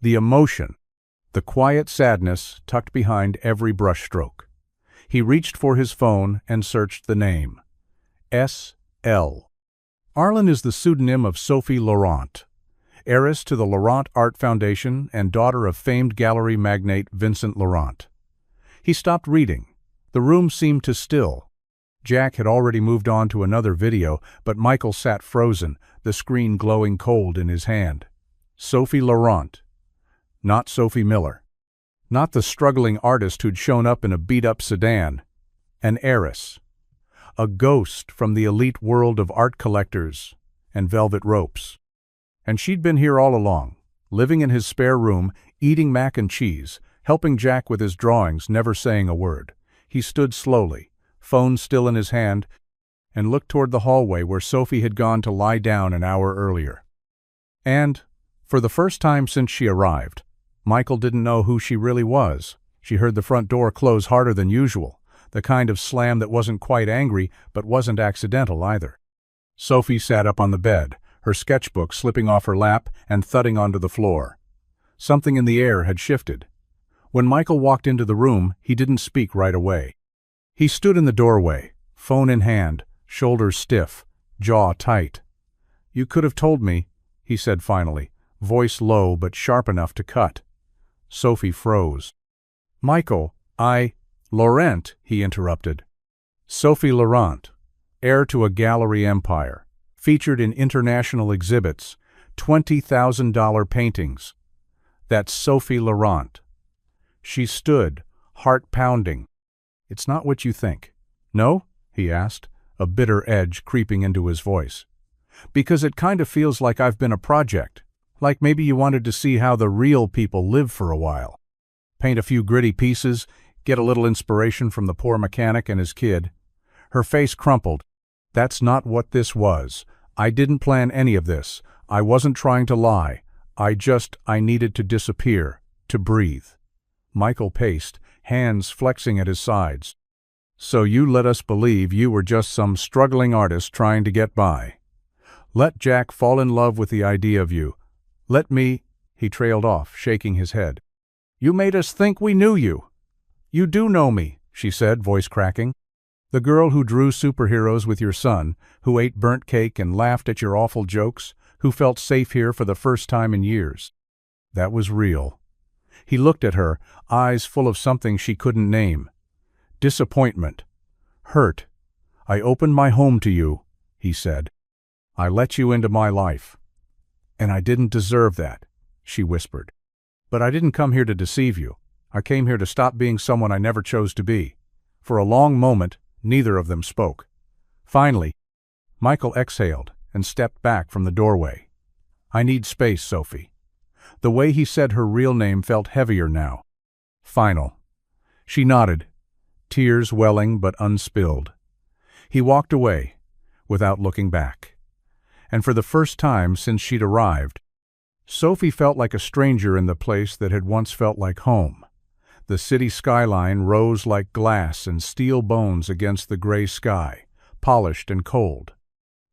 S1: the emotion, the quiet sadness tucked behind every brushstroke. He reached for his phone and searched the name. S.L. Arlen is the pseudonym of Sophie Laurent, heiress to the Laurent Art Foundation and daughter of famed gallery magnate Vincent Laurent. He stopped reading. The room seemed to still. Jack had already moved on to another video, but Michael sat frozen, the screen glowing cold in his hand. Sophie Laurent. Not Sophie Miller. Not the struggling artist who'd shown up in a beat-up sedan. An heiress. A ghost from the elite world of art collectors and velvet ropes. And she'd been here all along, living in his spare room, eating mac and cheese, helping Jack with his drawings, never saying a word. He stood slowly, phone still in his hand, and looked toward the hallway where Sophie had gone to lie down an hour earlier. And, for the first time since she arrived, Michael didn't know who she really was. She heard the front door close harder than usual, the kind of slam that wasn't quite angry but wasn't accidental either. Sophie sat up on the bed, her sketchbook slipping off her lap and thudding onto the floor. Something in the air had shifted. When Michael walked into the room, he didn't speak right away. He stood in the doorway, phone in hand, shoulders stiff, jaw tight. "You could have told me," he said finally, voice low but sharp enough to cut. Sophie froze. "Michael, Laurent," he interrupted. Sophie Laurent, heir to a gallery empire, featured in international exhibits, $20,000 paintings. That's Sophie Laurent. She stood, heart pounding. "It's not what you think." "No?" he asked, a bitter edge creeping into his voice. "Because it kind of feels like I've been a project, like maybe you wanted to see how the real people live for a while. Paint a few gritty pieces, get a little inspiration from the poor mechanic and his kid." Her face crumpled. "That's not what this was. I didn't plan any of this. I wasn't trying to lie. I needed to disappear, to breathe." Michael paced, hands flexing at his sides. "So you let us believe you were just some struggling artist trying to get by. Let Jack fall in love with the idea of you. Let me—" He trailed off, shaking his head. "You made us think we knew you." "You do know me," she said, voice cracking. "The girl who drew superheroes with your son, who ate burnt cake and laughed at your awful jokes, who felt safe here for the first time in years." That was real. He looked at her, eyes full of something she couldn't name. Disappointment. Hurt. "I opened my home to you," he said. "I let you into my life. And I didn't deserve that," she whispered. "But I didn't come here to deceive you. I came here to stop being someone I never chose to be." For a long moment, neither of them spoke. Finally, Michael exhaled and stepped back from the doorway. "I need space, Sophie." The way he said her real name felt heavier now. Final. She nodded, tears welling but unspilled. He walked away, without looking back. And for the first time since she'd arrived, Sophie felt like a stranger in the place that had once felt like home. The city skyline rose like glass and steel bones against the gray sky, polished and cold.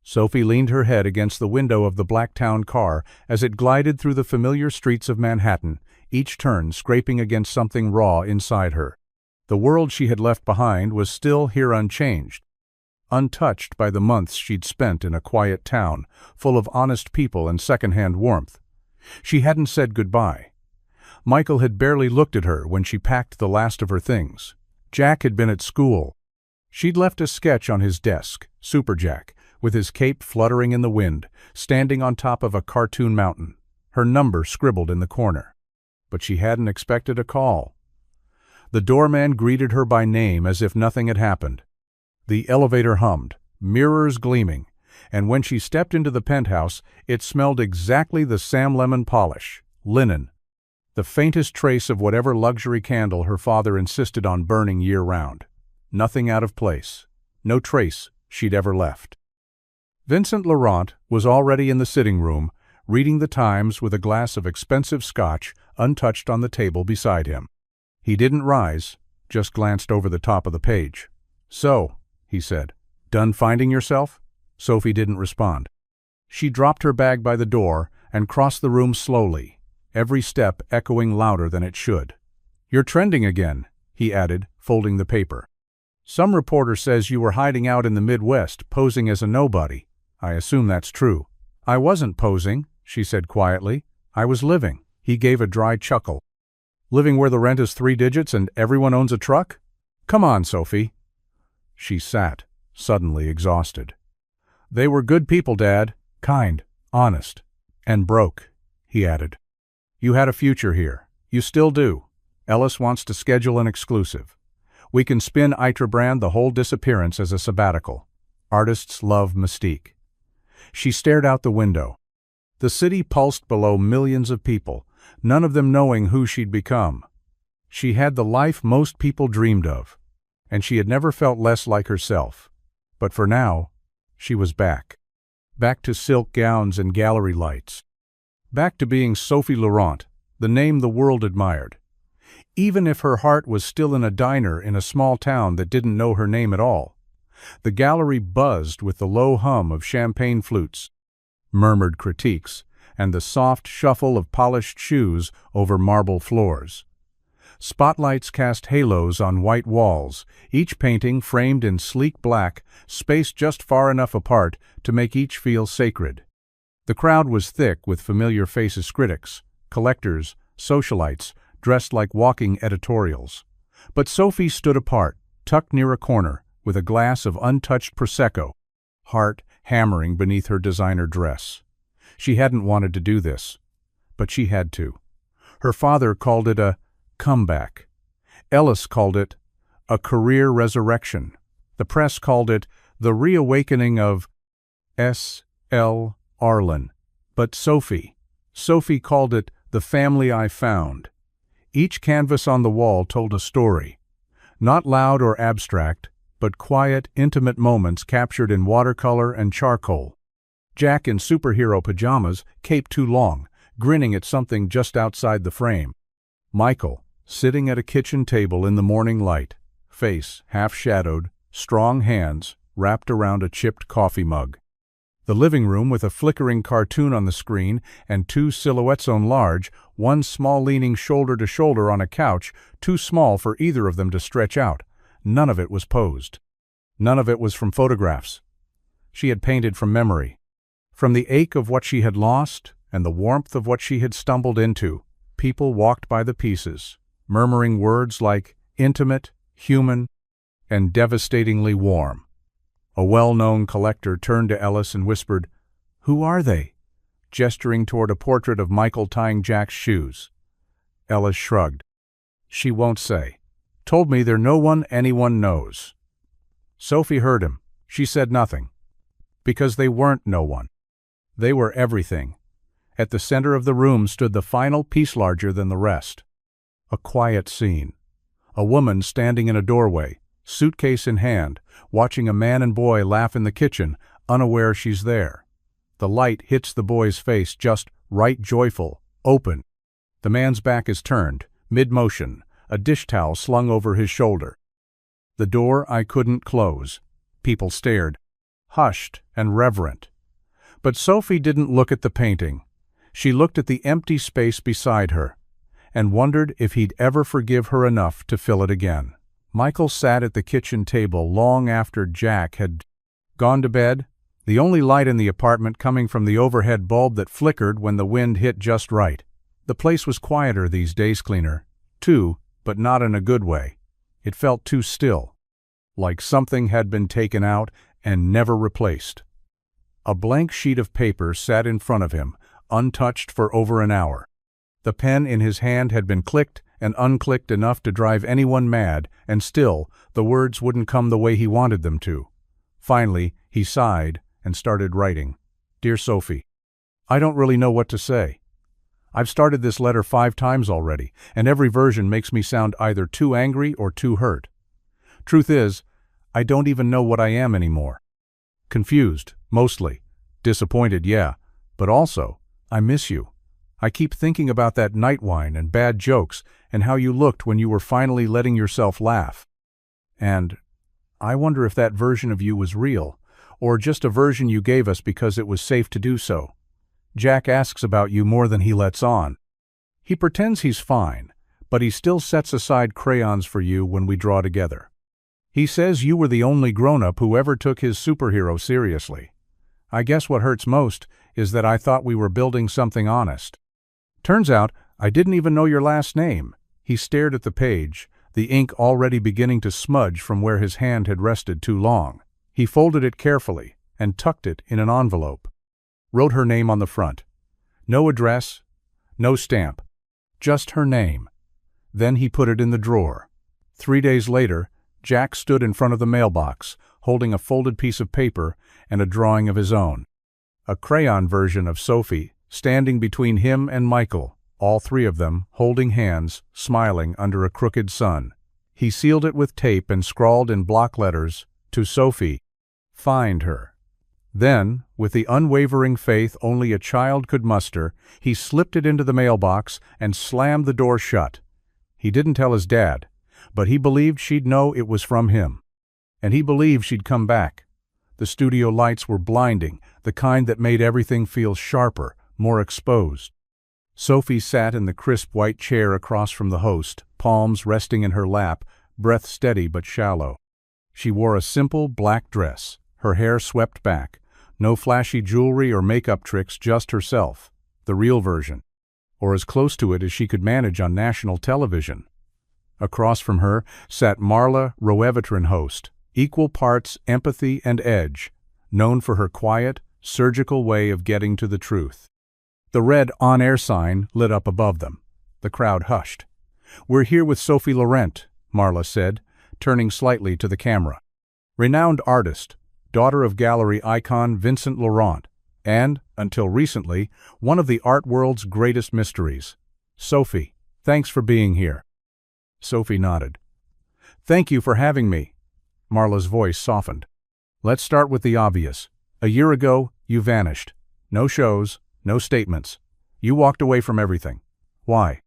S1: Sophie leaned her head against the window of the Blacktown car as it glided through the familiar streets of Manhattan, each turn scraping against something raw inside her. The world she had left behind was still here unchanged, untouched by the months she'd spent in a quiet town, full of honest people and second-hand warmth. She hadn't said goodbye. Michael had barely looked at her when she packed the last of her things. Jack had been at school. She'd left a sketch on his desk, Super Jack, with his cape fluttering in the wind, standing on top of a cartoon mountain, her number scribbled in the corner. But she hadn't expected a call. The doorman greeted her by name as if nothing had happened. The elevator hummed, mirrors gleaming, and when she stepped into the penthouse, it smelled exactly the Sam Lemon polish, linen, the faintest trace of whatever luxury candle her father insisted on burning year-round. Nothing out of place, no trace she'd ever left. Vincent Laurent was already in the sitting room, reading the Times with a glass of expensive scotch untouched on the table beside him. He didn't rise, just glanced over the top of the page. "So," he said, "done finding yourself?" Sophie didn't respond. She dropped her bag by the door and crossed the room slowly, every step echoing louder than it should. "You're trending again," he added, folding the paper. "Some reporter says you were hiding out in the Midwest, posing as a nobody. I assume that's true." "I wasn't posing," she said quietly. "I was living." He gave a dry chuckle. "Living where the rent is 3 digits and everyone owns a truck? Come on, Sophie." She sat, suddenly exhausted. "They were good people, Dad. Kind, honest, and broke," he added. "You had a future here. You still do. Ellis wants to schedule an exclusive. We can spin Brand the whole disappearance as a sabbatical. Artists love mystique." She stared out the window. The city pulsed below millions of people, none of them knowing who she'd become. She had the life most people dreamed of, and she had never felt less like herself. But for now, she was back. Back to silk gowns and gallery lights. Back to being Sophie Laurent, the name the world admired. Even if her heart was still in a diner in a small town that didn't know her name at all. The gallery buzzed with the low hum of champagne flutes, murmured critiques, and the soft shuffle of polished shoes over marble floors. Spotlights cast halos on white walls, each painting framed in sleek black, spaced just far enough apart to make each feel sacred. The crowd was thick with familiar faces, critics, collectors, socialites, dressed like walking editorials. But Sophie stood apart, tucked near a corner, with a glass of untouched Prosecco, heart hammering beneath her designer dress. She hadn't wanted to do this, but she had to. Her father called it a comeback. Ellis called it a career resurrection. The press called it the reawakening of S.L. Arlen. But Sophie called it the family I found. Each canvas on the wall told a story. Not loud or abstract, but quiet, intimate moments captured in watercolor and charcoal. Jack in superhero pajamas, cape too long, grinning at something just outside the frame. Michael, sitting at a kitchen table in the morning light, face half-shadowed, strong hands wrapped around a chipped coffee mug. The living room with a flickering cartoon on the screen and two silhouettes on large, one small leaning shoulder to shoulder on a couch, too small for either of them to stretch out. None of it was posed. None of it was from photographs. She had painted from memory. From the ache of what she had lost and the warmth of what she had stumbled into, people walked by the pieces, murmuring words like intimate, human, and devastatingly warm. A well-known collector turned to Ellis and whispered, "Who are they?" gesturing toward a portrait of Michael tying Jack's shoes. Ellis shrugged. "She won't say. Told me they're no one anyone knows." Sophie heard him. She said nothing. Because they weren't no one. They were everything. At the center of the room stood the final piece larger than the rest. A quiet scene. A woman standing in a doorway, suitcase in hand, watching a man and boy laugh in the kitchen, unaware she's there. The light hits the boy's face just right, joyful, open. The man's back is turned, mid-motion, a dish towel slung over his shoulder. The door I couldn't close. People stared, hushed and reverent. But Sophie didn't look at the painting. She looked at the empty space beside her, and wondered if he'd ever forgive her enough to fill it again. Michael sat at the kitchen table long after Jack had gone to bed, the only light in the apartment coming from the overhead bulb that flickered when the wind hit just right. The place was quieter these days, cleaner, too, but not in a good way. It felt too still, like something had been taken out and never replaced. A blank sheet of paper sat in front of him, untouched for over an hour. The pen in his hand had been clicked and unclicked enough to drive anyone mad, and still, the words wouldn't come the way he wanted them to. Finally, he sighed and started writing. "Dear Sophie, I don't really know what to say. I've started this letter 5 times already, and every version makes me sound either too angry or too hurt. Truth is, I don't even know what I am anymore. Confused, mostly. Disappointed, yeah, but also, I miss you. I keep thinking about that night wine and bad jokes and how you looked when you were finally letting yourself laugh. And I wonder if that version of you was real, or just a version you gave us because it was safe to do so. Jack asks about you more than he lets on. He pretends he's fine, but he still sets aside crayons for you when we draw together. He says you were the only grown-up who ever took his superhero seriously. I guess what hurts most is that I thought we were building something honest. Turns out I didn't even know your last name." He stared at the page, the ink already beginning to smudge from where his hand had rested too long. He folded it carefully and tucked it in an envelope. Wrote her name on the front. No address, no stamp, just her name. Then he put it in the drawer. 3 days later, Jack stood in front of the mailbox, holding a folded piece of paper and a drawing of his own. A crayon version of Sophie, standing between him and Michael, all three of them, holding hands, smiling under a crooked sun. He sealed it with tape and scrawled in block letters, "To Sophie. Find her." Then, with the unwavering faith only a child could muster, he slipped it into the mailbox and slammed the door shut. He didn't tell his dad, but he believed she'd know it was from him. And he believed she'd come back. The studio lights were blinding, the kind that made everything feel sharper, more exposed. Sophie sat in the crisp white chair across from the host, palms resting in her lap, breath steady but shallow. She wore a simple black dress, her hair swept back, no flashy jewelry or makeup tricks, just herself, the real version, or as close to it as she could manage on national television. Across from her sat Marla Roevitran, host, equal parts empathy and edge, known for her quiet, surgical way of getting to the truth. The red on-air sign lit up above them. The crowd hushed. "We're here with Sophie Laurent," Marla said, turning slightly to the camera. "Renowned artist, daughter of gallery icon Vincent Laurent, and, until recently, one of the art world's greatest mysteries. Sophie, thanks for being here." Sophie nodded. "Thank you for having me." Marla's voice softened. "Let's start with the obvious. A year ago, you vanished. No shows, no statements. You walked away from everything. Why?"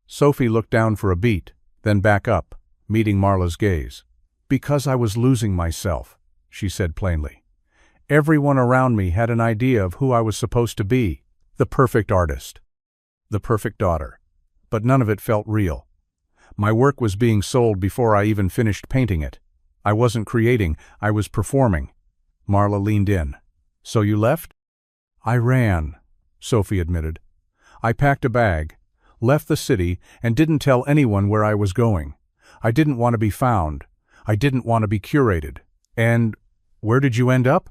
S1: Sophie looked down for a beat, then back up, meeting Marla's gaze. "Because I was losing myself," she said plainly. "Everyone around me had an idea of who I was supposed to be, the perfect artist, the perfect daughter. But none of it felt real. My work was being sold before I even finished painting it. I wasn't creating, I was performing." Marla leaned in. "So you left?" "I ran," Sophie admitted. "I packed a bag, left the city, and didn't tell anyone where I was going. I didn't want to be found. I didn't want to be curated. And where did you end up?"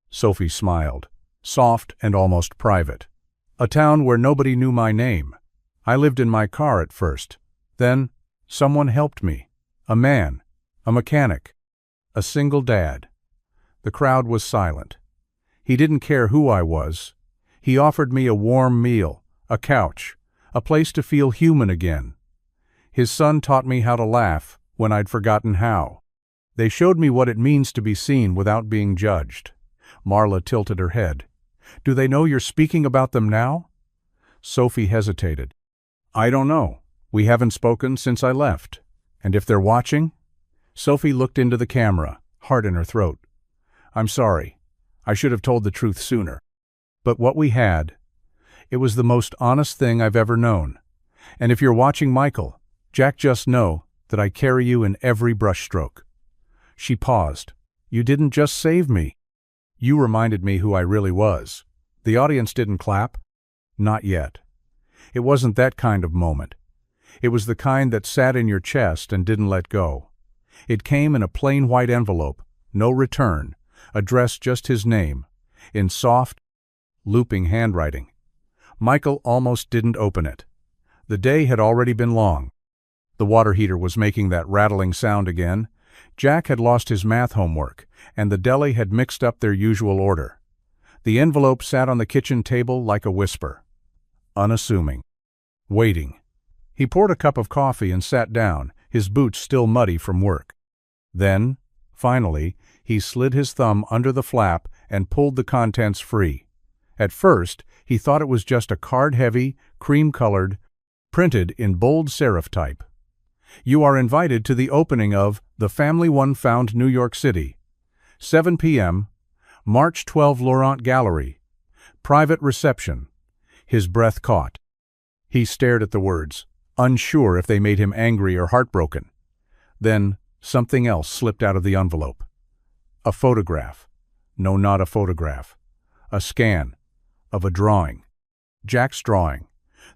S1: Sophie smiled, soft and almost private. "A town where nobody knew my name. I lived in my car at first. Then, someone helped me. A man, a mechanic, a single dad." The crowd was silent. He didn't care who I was. He offered me a warm meal, a couch, a place to feel human again. His son taught me how to laugh when I'd forgotten how. They showed me what it means to be seen without being judged. Marla tilted her head. "Do they know you're speaking about them now?" Sophie hesitated. "I don't know. We haven't spoken since I left. And if they're watching?" Sophie looked into the camera, heart in her throat. "I'm sorry. I should have told the truth sooner. But what we had, it was the most honest thing I've ever known. And if you're watching, Michael, Jack, just know that I carry you in every brushstroke." She paused. "You didn't just save me. You reminded me who I really was." The audience didn't clap. Not yet. It wasn't that kind of moment. It was the kind that sat in your chest and didn't let go. It came in a plain white envelope, no return, addressed just his name, in soft, looping handwriting. Michael almost didn't open it. The day had already been long. The water heater was making that rattling sound again. Jack had lost his math homework, and the deli had mixed up their usual order. The envelope sat on the kitchen table like a whisper. Unassuming. Waiting. He poured a cup of coffee and sat down, his boots still muddy from work. Then, finally, he slid his thumb under the flap and pulled the contents free. At first, he thought it was just a card-heavy, cream-colored, printed in bold serif type. "You are invited to the opening of The Family One Found, New York City. 7 p.m., March 12, Laurent Gallery. Private reception." His breath caught. He stared at the words, unsure if they made him angry or heartbroken. Then something else slipped out of the envelope. A photograph. No, not a photograph. A scan of a drawing. Jack's drawing.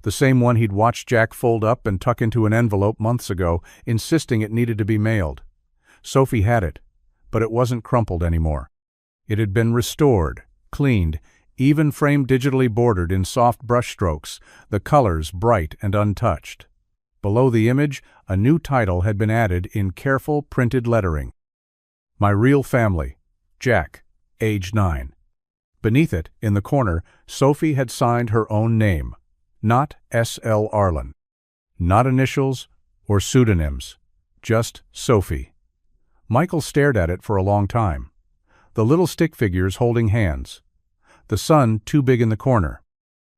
S1: The same one he'd watched Jack fold up and tuck into an envelope months ago, insisting it needed to be mailed. Sophie had it, but it wasn't crumpled anymore. It had been restored, cleaned, even framed digitally bordered in soft brushstrokes, the colors bright and untouched. Below the image, a new title had been added in careful printed lettering. "My Real Family, Jack, age 9. Beneath it, in the corner, Sophie had signed her own name, Not S.L. Arlen. Not initials or pseudonyms. Just Sophie. Michael stared at it for a long time. The little stick figures holding hands. The sun too big in the corner.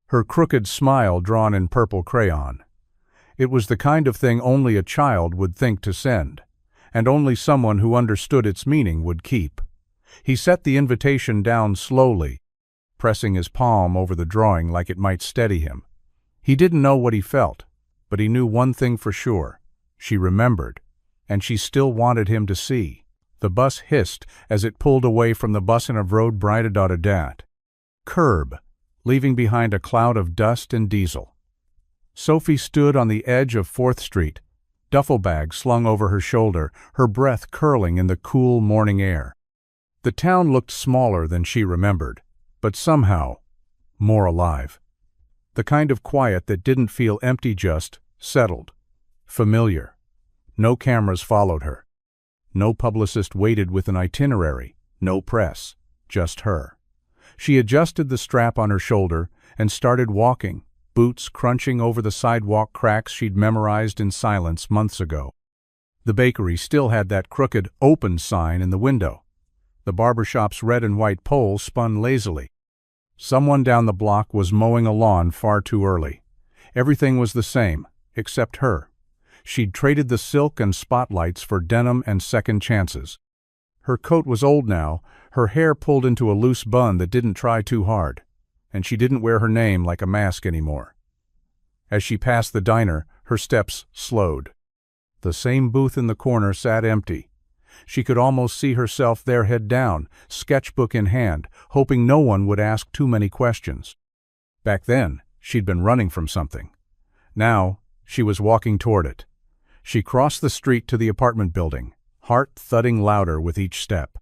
S1: Her crooked smile drawn in purple crayon. It was the kind of thing only a child would think to send, and only someone who understood its meaning would keep. He set the invitation down slowly, pressing his palm over the drawing like it might steady him. He didn't know what he felt, but he knew one thing for sure. She remembered, and she still wanted him to see. The bus hissed as it pulled away from the Bussen of Road Breidadadat. Curb, leaving behind a cloud of dust and diesel. Sophie stood on the edge of 4th Street, duffel bag slung over her shoulder, her breath curling in the cool morning air. The town looked smaller than she remembered, but somehow more alive. The kind of quiet that didn't feel empty, just settled, familiar. No cameras followed her. No publicist waited with an itinerary. No press. Just her. She adjusted the strap on her shoulder and started walking, boots crunching over the sidewalk cracks she'd memorized in silence months ago. The bakery still had that crooked "open" sign in the window. The barbershop's red and white pole spun lazily. Someone down the block was mowing a lawn far too early. Everything was the same, except her. She'd traded the silk and spotlights for denim and second chances. Her coat was old now, her hair pulled into a loose bun that didn't try too hard, and she didn't wear her name like a mask anymore. As she passed the diner, her steps slowed. The same booth in the corner sat empty. She could almost see herself there, head down, sketchbook in hand, hoping no one would ask too many questions. Back then, she'd been running from something. Now, she was walking toward it. She crossed the street to the apartment building, heart thudding louder with each step.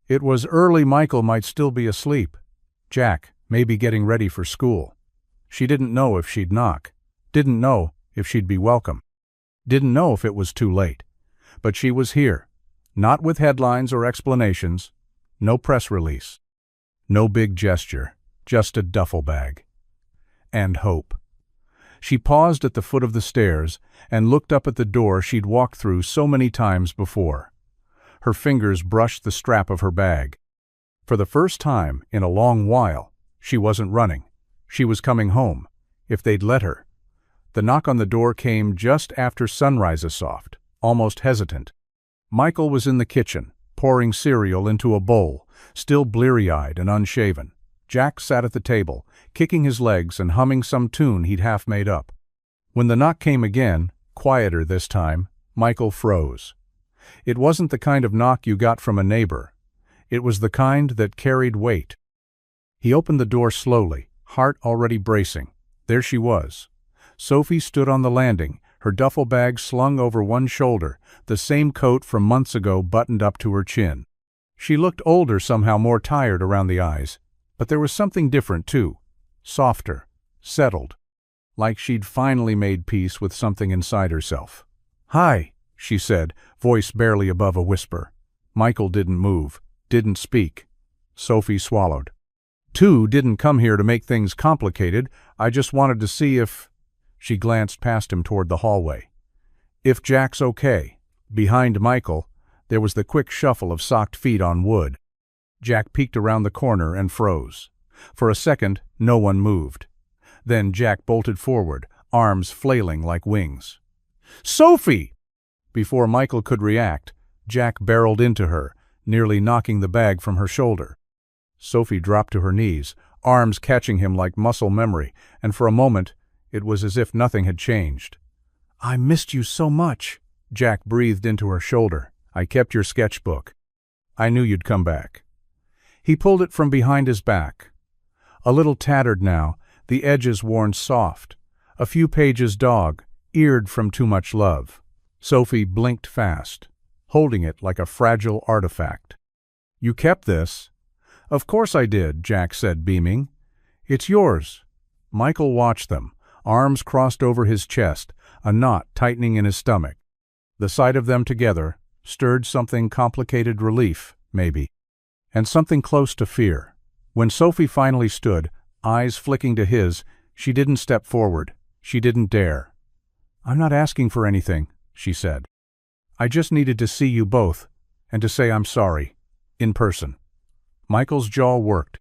S1: It was early. Michael might still be asleep. Jack may be getting ready for school. She didn't know if she'd knock. Didn't know if she'd be welcome. Didn't know if it was too late. But she was here. Not with headlines or explanations. No press release. No big gesture. Just a duffel bag. And hope. She paused at the foot of the stairs and looked up at the door she'd walked through so many times before. Her fingers brushed the strap of her bag. For the first time in a long while, she wasn't running. She was coming home, if they'd let her. The knock on the door came just after sunrise, soft, almost hesitant. Michael was in the kitchen, pouring cereal into a bowl, still bleary-eyed and unshaven. Jack sat at the table, kicking his legs and humming some tune he'd half made up. When the knock came again, quieter this time, Michael froze. It wasn't the kind of knock you got from a neighbor. It was the kind that carried weight. He opened the door slowly, heart already bracing. There she was. Sophie stood on the landing, her duffel bag slung over one shoulder, the same coat from months ago buttoned up to her chin. She looked older, somehow more tired around the eyes. But there was something different, too. Softer, settled. Like she'd finally made peace with something inside herself. "Hi," she said, voice barely above a whisper. Michael didn't move, didn't speak. Sophie swallowed. "Two didn't come here to make things complicated. I just wanted to see if—" She glanced past him toward the hallway. "If Jack's okay." Behind Michael, there was the quick shuffle of socked feet on wood. Jack peeked around the corner and froze. For a second, no one moved. Then Jack bolted forward, arms flailing like wings. "Sophie!" Before Michael could react, Jack barreled into her, nearly knocking the bag from her shoulder. Sophie dropped to her knees, arms catching him like muscle memory, and for a moment, it was as if nothing had changed. "I missed you so much," Jack breathed into her shoulder. "I kept your sketchbook. I knew you'd come back." He pulled it from behind his back. A little tattered now, the edges worn soft, a few pages dog-eared from too much love. Sophie blinked fast, holding it like a fragile artifact. "You kept this?" "Of course I did," Jack said, beaming. "It's yours." Michael watched them, arms crossed over his chest, a knot tightening in his stomach. The sight of them together stirred something complicated, relief, maybe, and something close to fear. When Sophie finally stood, eyes flicking to his, She didn't step forward. She didn't dare. "I'm not asking for anything," she said. "I just needed to see you both, and to say I'm sorry, in person." Michael's jaw worked,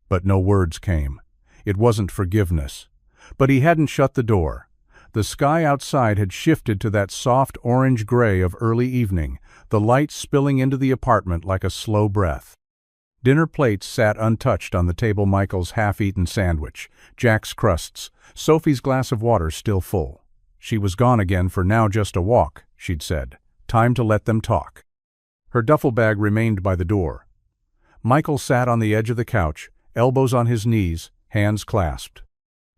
S1: but no words came. It wasn't forgiveness. But he hadn't shut the door. The sky outside had shifted to that soft orange-gray of early evening, the light spilling into the apartment like a slow breath. Dinner plates sat untouched on the table, Michael's half-eaten sandwich, Jack's crusts, Sophie's glass of water still full. She was gone again for now just a walk, she'd said. Time to let them talk. Her duffel bag remained by the door. Michael sat on the edge of the couch, elbows on his knees, hands clasped.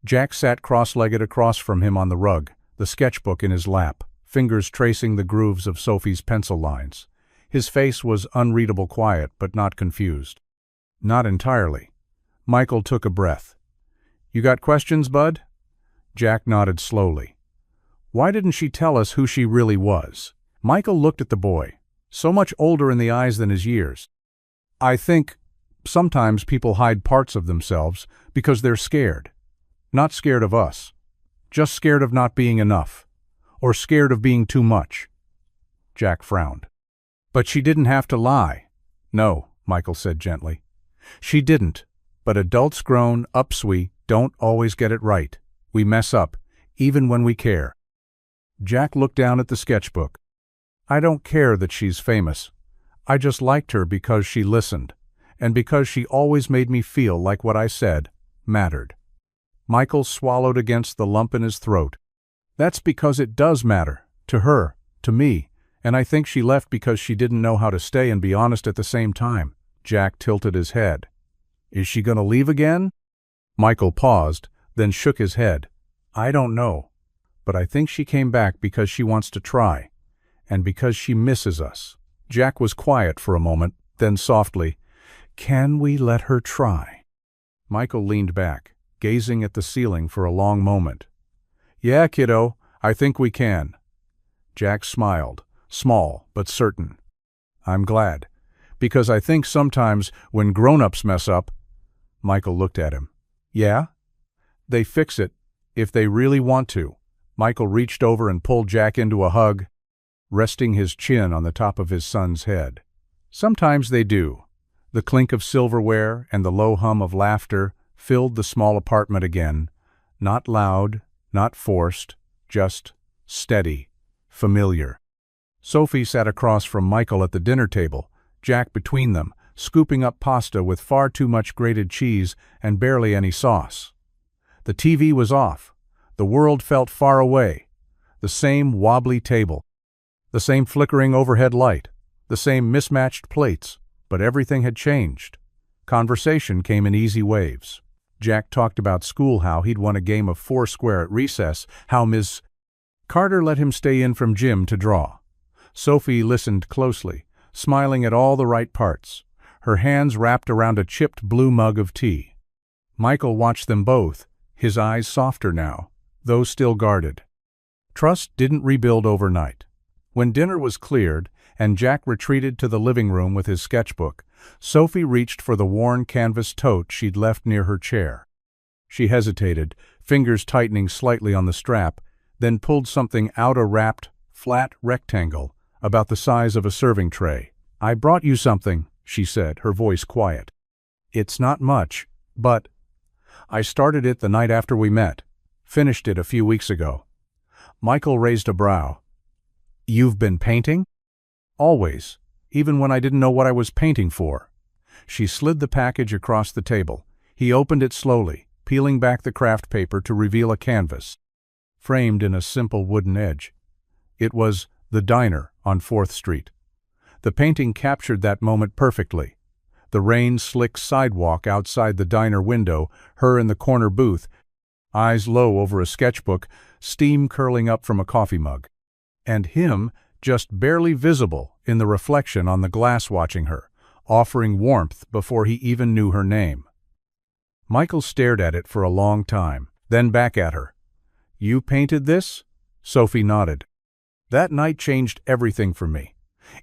S1: Jack sat cross-legged across from him on the rug, the sketchbook in his lap, fingers tracing the grooves of Sophie's pencil lines. His face was unreadable quiet, but not confused. Not entirely. Michael took a breath. "You got questions, bud?" Jack nodded slowly. "Why didn't she tell us who she really was?" Michael looked at the boy, so much older in the eyes than his years. "I think sometimes people hide parts of themselves because they're scared. Not scared of us. Just scared of not being enough. Or scared of being too much." Jack frowned. "But she didn't have to lie." "No," Michael said gently. "She didn't. But adults grown ups we don't always get it right. We mess up, even when we care." Jack looked down at the sketchbook. "I don't care that she's famous. I just liked her because she listened, and because she always made me feel like what I said mattered." Michael swallowed against the lump in his throat. "That's because it does matter. To her, to me, and I think she left because she didn't know how to stay and be honest at the same time." Jack tilted his head. "Is she gonna leave again?" Michael paused, then shook his head. "I don't know. But I think she came back because she wants to try, and because she misses us." Jack was quiet for a moment, then softly, "Can we let her try?" Michael leaned back, gazing at the ceiling for a long moment. "Yeah, kiddo, I think we can." Jack smiled, small but certain. "I'm glad, because I think sometimes when grown-ups mess up—" Michael looked at him. "Yeah? They fix it, if they really want to." Michael reached over and pulled Jack into a hug, resting his chin on the top of his son's head. "Sometimes they do." The clink of silverware and the low hum of laughter filled the small apartment again, not loud, not forced, just steady, familiar. Sophie sat across from Michael at the dinner table, Jack between them, scooping up pasta with far too much grated cheese and barely any sauce. The TV was off. The world felt far away. The same wobbly table, the same flickering overhead light, the same mismatched plates, but everything had changed. Conversation came in easy waves. Jack talked about school, how he'd won a game of foursquare at recess, how Ms. Carter let him stay in from gym to draw. Sophie listened closely, smiling at all the right parts, her hands wrapped around a chipped blue mug of tea. Michael watched them both, his eyes softer now, though still guarded. Trust didn't rebuild overnight. When dinner was cleared and Jack retreated to the living room with his sketchbook, Sophie reached for the worn canvas tote she'd left near her chair. She hesitated, fingers tightening slightly on the strap, then pulled something out, a wrapped, flat rectangle about the size of a serving tray. "I brought you something," she said, her voice quiet. "It's not much, but I started it the night after we met. Finished it a few weeks ago." Michael raised a brow. "You've been painting?" "Always, even when I didn't know what I was painting for." She slid the package across the table. He opened it slowly, peeling back the craft paper to reveal a canvas, framed in a simple wooden edge. It was The Diner on 4th Street. The painting captured that moment perfectly. The rain-slick sidewalk outside the diner window, her in the corner booth, eyes low over a sketchbook, steam curling up from a coffee mug. And him, just barely visible in the reflection on the glass watching her, offering warmth before he even knew her name. Michael stared at it for a long time, then back at her. "You painted this?" Sophie nodded. "That night changed everything for me.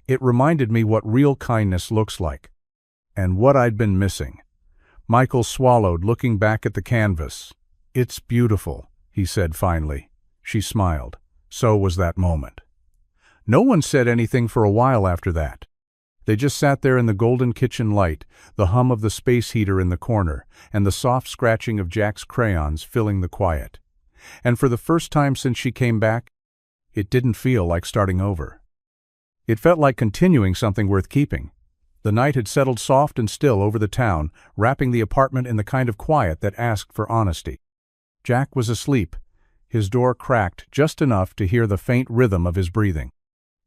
S1: It reminded me what real kindness looks like. And what I'd been missing." Michael swallowed, looking back at the canvas. "It's beautiful," he said finally. She smiled. So was that moment. No one said anything for a while after that. They just sat there in the golden kitchen light, the hum of the space heater in the corner, and the soft scratching of Jack's crayons filling the quiet. And for the first time since she came back, it didn't feel like starting over. It felt like continuing something worth keeping. The night had settled soft and still over the town, wrapping the apartment in the kind of quiet that asked for honesty. Jack was asleep, his door cracked just enough to hear the faint rhythm of his breathing.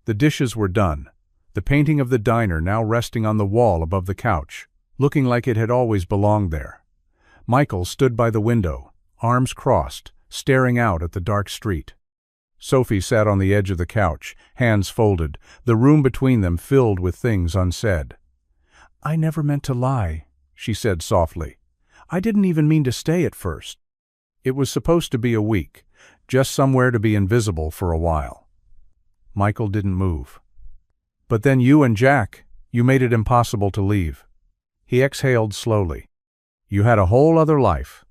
S1: The dishes were done, the painting of the diner now resting on the wall above the couch, looking like it had always belonged there. Michael stood by the window, arms crossed, staring out at the dark street. Sophie sat on the edge of the couch, hands folded, the room between them filled with things unsaid. "I never meant to lie," she said softly. "I didn't even mean to stay at first. It was supposed to be a week, just somewhere to be invisible for a while." Michael didn't move. "But then you and Jack, you made it impossible to leave." He exhaled slowly. "You had a whole other life,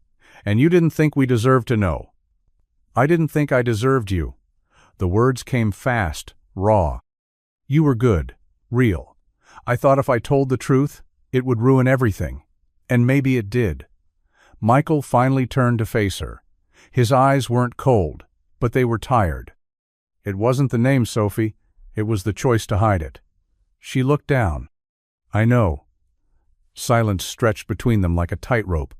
S1: and you didn't think we deserved to know." "I didn't think I deserved you." The words came fast, raw. "You were good, real. I thought if I told the truth, it would ruin everything. And maybe it did." Michael finally turned to face her. His eyes weren't cold, but they were tired. "It wasn't the name, Sophie. It was the choice to hide it." She looked down. "I know." Silence stretched between them like a tightrope.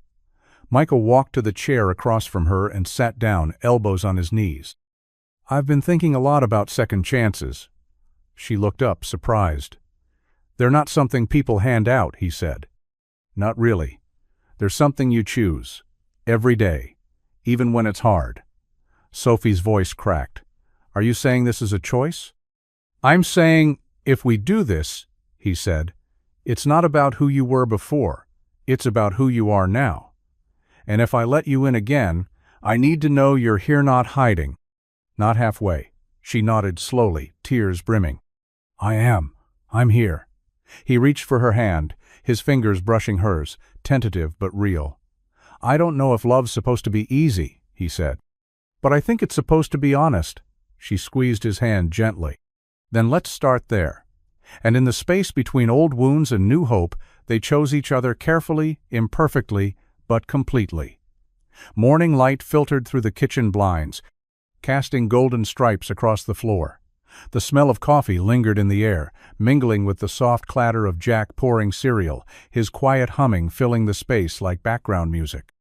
S1: Michael walked to the chair across from her and sat down, elbows on his knees. "I've been thinking a lot about second chances." She looked up, surprised. "They're not something people hand out," he said. "Not really. They're something you choose. Every day. Even when it's hard." Sophie's voice cracked. "Are you saying this is a choice?" "I'm saying, if we do this," he said, "it's not about who you were before. It's about who you are now. And if I let you in again, I need to know you're here, not hiding." "Not halfway." She nodded slowly, tears brimming. "I am. I'm here." He reached for her hand, his fingers brushing hers, tentative but real. "I don't know if love's supposed to be easy," he said. "But I think it's supposed to be honest." She squeezed his hand gently. "Then let's start there." And in the space between old wounds and new hope, they chose each other carefully, imperfectly, but completely. Morning light filtered through the kitchen blinds, casting golden stripes across the floor. The smell of coffee lingered in the air, mingling with the soft clatter of Jack pouring cereal, his quiet humming filling the space like background music.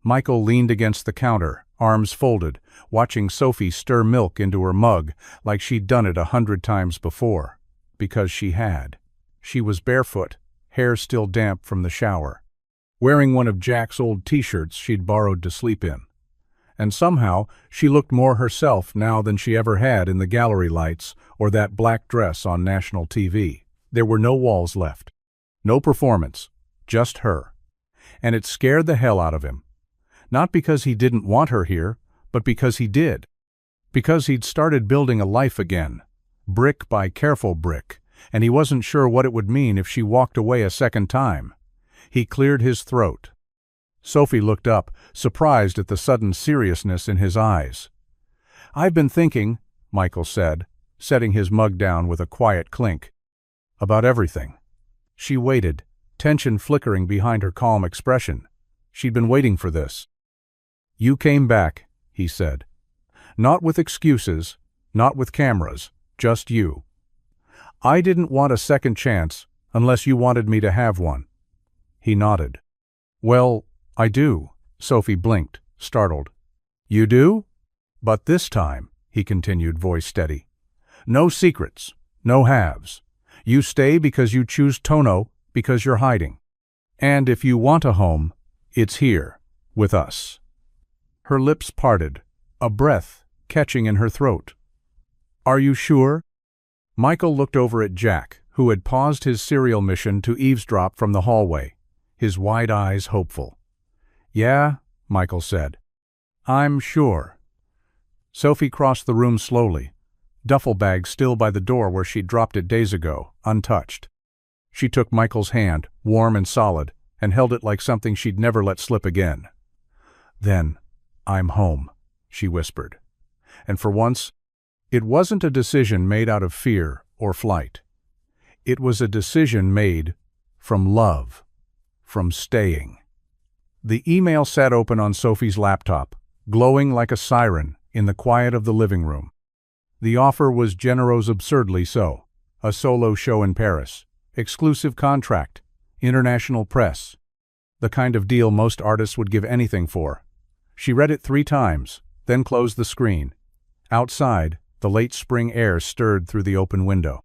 S1: Michael leaned against the counter, arms folded, watching Sophie stir milk into her mug like she'd done it 100 times before. Because she had. She was barefoot, hair still damp from the shower, wearing one of Jack's old t-shirts she'd borrowed to sleep in. And somehow, she looked more herself now than she ever had in the gallery lights or that black dress on national TV. There were no walls left. No performance. Just her. And it scared the hell out of him. Not because he didn't want her here, but because he did. Because he'd started building a life again. Brick by careful brick, and he wasn't sure what it would mean if she walked away a second time. He cleared his throat. Sophie looked up, surprised at the sudden seriousness in his eyes. "I've been thinking," Michael said, setting his mug down with a quiet clink, "about everything." She waited, tension flickering behind her calm expression. She'd been waiting for this. "You came back," he said. "Not with excuses, not with cameras, just you. I didn't want a second chance unless you wanted me to have one." He nodded. "Well, I do." Sophie blinked, startled. "You do?" "But this time," he continued, voice steady. "No secrets, no halves. You stay because you choose Tono, because you're hiding. And if you want a home, it's here, with us." Her lips parted, a breath catching in her throat. "Are you sure?" Michael looked over at Jack, who had paused his cereal mission to eavesdrop from the hallway, his wide eyes hopeful. "Yeah," Michael said. "I'm sure." Sophie crossed the room slowly, duffel bag still by the door where she'd dropped it days ago, untouched. She took Michael's hand, warm and solid, and held it like something she'd never let slip again. Then, "I'm home," she whispered. And for once, it wasn't a decision made out of fear or flight. It was a decision made from love, from staying. The email sat open on Sophie's laptop, glowing like a siren in the quiet of the living room. The offer was generous, absurdly so. A solo show in Paris, exclusive contract, international press. The kind of deal most artists would give anything for. She read it 3 times, then closed the screen. Outside, the late spring air stirred through the open window.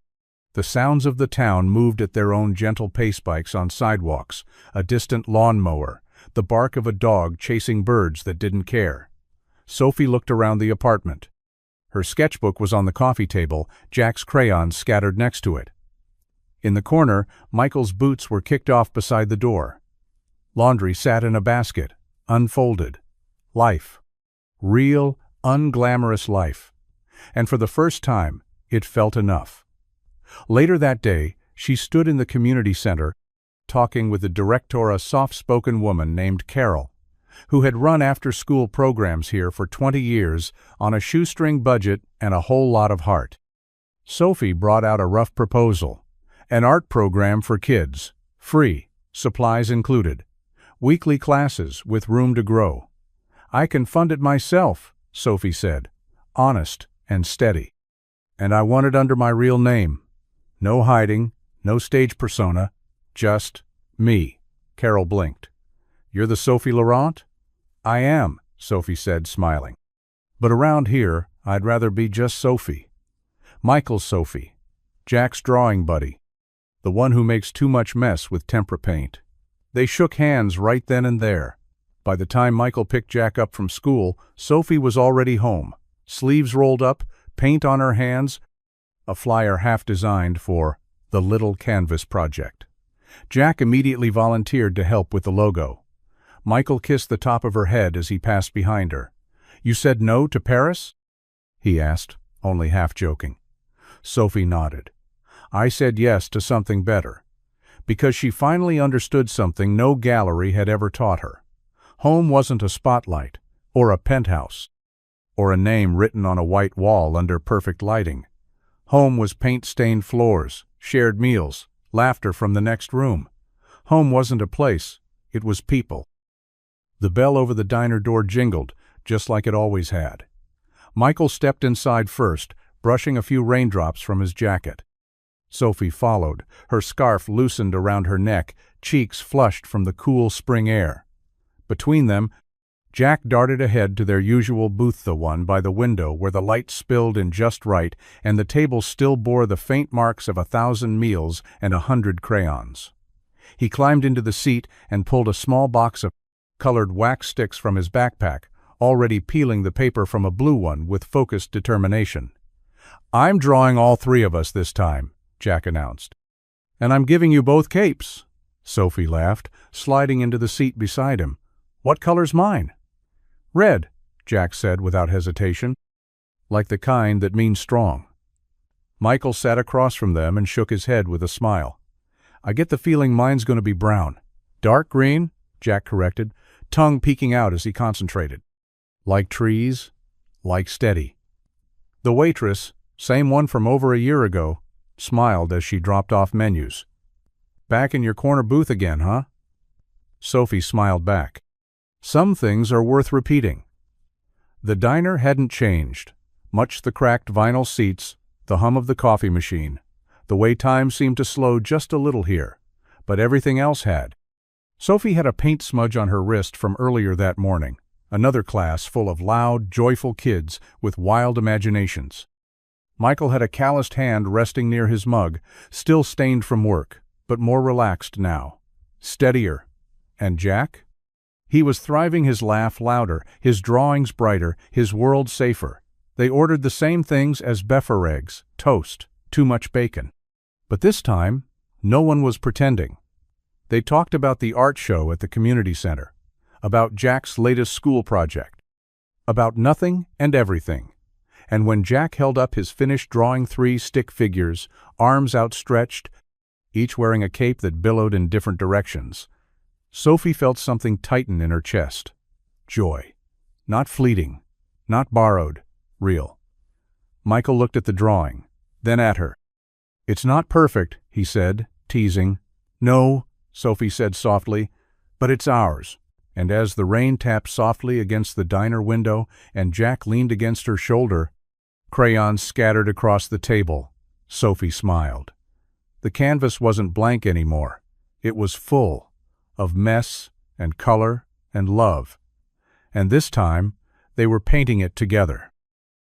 S1: The sounds of the town moved at their own gentle pace, bikes on sidewalks, a distant lawnmower, the bark of a dog chasing birds that didn't care. Sophie looked around the apartment. Her sketchbook was on the coffee table, Jack's crayons scattered next to it. In the corner, Michael's boots were kicked off beside the door. Laundry sat in a basket, unfolded. Life. Real, unglamorous life. And for the first time, it felt enough. Later that day, she stood in the community center, talking with the director, a soft-spoken woman named Carol, who had run after-school programs here for 20 years on a shoestring budget and a whole lot of heart. Sophie brought out a rough proposal. An art program for kids, free, supplies included. Weekly classes with room to grow. "I can fund it myself," Sophie said, honest and steady. "And I want it under my real name. No hiding, no stage persona, just me." Carol blinked. "You're the Sophie Laurent?" "I am," Sophie said, smiling. "But around here, I'd rather be just Sophie. Michael's Sophie, Jack's drawing buddy, the one who makes too much mess with tempera paint." They shook hands right then and there. By the time Michael picked Jack up from school, Sophie was already home, sleeves rolled up, paint on her hands, a flyer half designed for the Little Canvas Project. Jack immediately volunteered to help with the logo. Michael kissed the top of her head as he passed behind her. "You said no to Paris?" he asked, only half joking. Sophie nodded. "I said yes to something better." Because she finally understood something no gallery had ever taught her. Home wasn't a spotlight, or a penthouse, or a name written on a white wall under perfect lighting. Home was paint-stained floors, shared meals, laughter from the next room. Home wasn't a place, it was people. The bell over the diner door jingled, just like it always had. Michael stepped inside first, brushing a few raindrops from his jacket. Sophie followed, her scarf loosened around her neck, cheeks flushed from the cool spring air. Between them, Jack darted ahead to their usual booth, the one by the window where the light spilled in just right and the table still bore the faint marks of 1,000 meals and 100 crayons. He climbed into the seat and pulled a small box of colored wax sticks from his backpack, already peeling the paper from a blue one with focused determination. "I'm drawing all 3 of us this time," Jack announced. "And I'm giving you both capes," Sophie laughed, sliding into the seat beside him. "What color's mine?" "Red," Jack said without hesitation, "like the kind that means strong." Michael sat across from them and shook his head with a smile. "I get the feeling mine's going to be brown." "Dark green," Jack corrected, tongue peeking out as he concentrated. "Like trees, like steady." The waitress, same one from over a year ago, smiled as she dropped off menus. "Back in your corner booth again, huh?" Sophie smiled back. "Some things are worth repeating." The diner hadn't changed, much the cracked vinyl seats, the hum of the coffee machine, the way time seemed to slow just a little here, but everything else had. Sophie had a paint smudge on her wrist from earlier that morning, another class full of loud, joyful kids with wild imaginations. Michael had a calloused hand resting near his mug, still stained from work, but more relaxed now, steadier. And Jack? He was thriving, his laugh louder, his drawings brighter, his world safer. They ordered the same things as Beffer eggs, toast, too much bacon. But this time, no one was pretending. They talked about the art show at the community center, about Jack's latest school project, about nothing and everything. And when Jack held up his finished drawing 3 stick figures, arms outstretched, each wearing a cape that billowed in different directions, Sophie felt something tighten in her chest. Joy. Not fleeting. Not borrowed. Real. Michael looked at the drawing, then at her. "It's not perfect," he said, teasing. "No," Sophie said softly, "but it's ours." And as the rain tapped softly against the diner window and Jack leaned against her shoulder, crayons scattered across the table, Sophie smiled. The canvas wasn't blank anymore. It was full of mess and color and love. And this time, they were painting it together.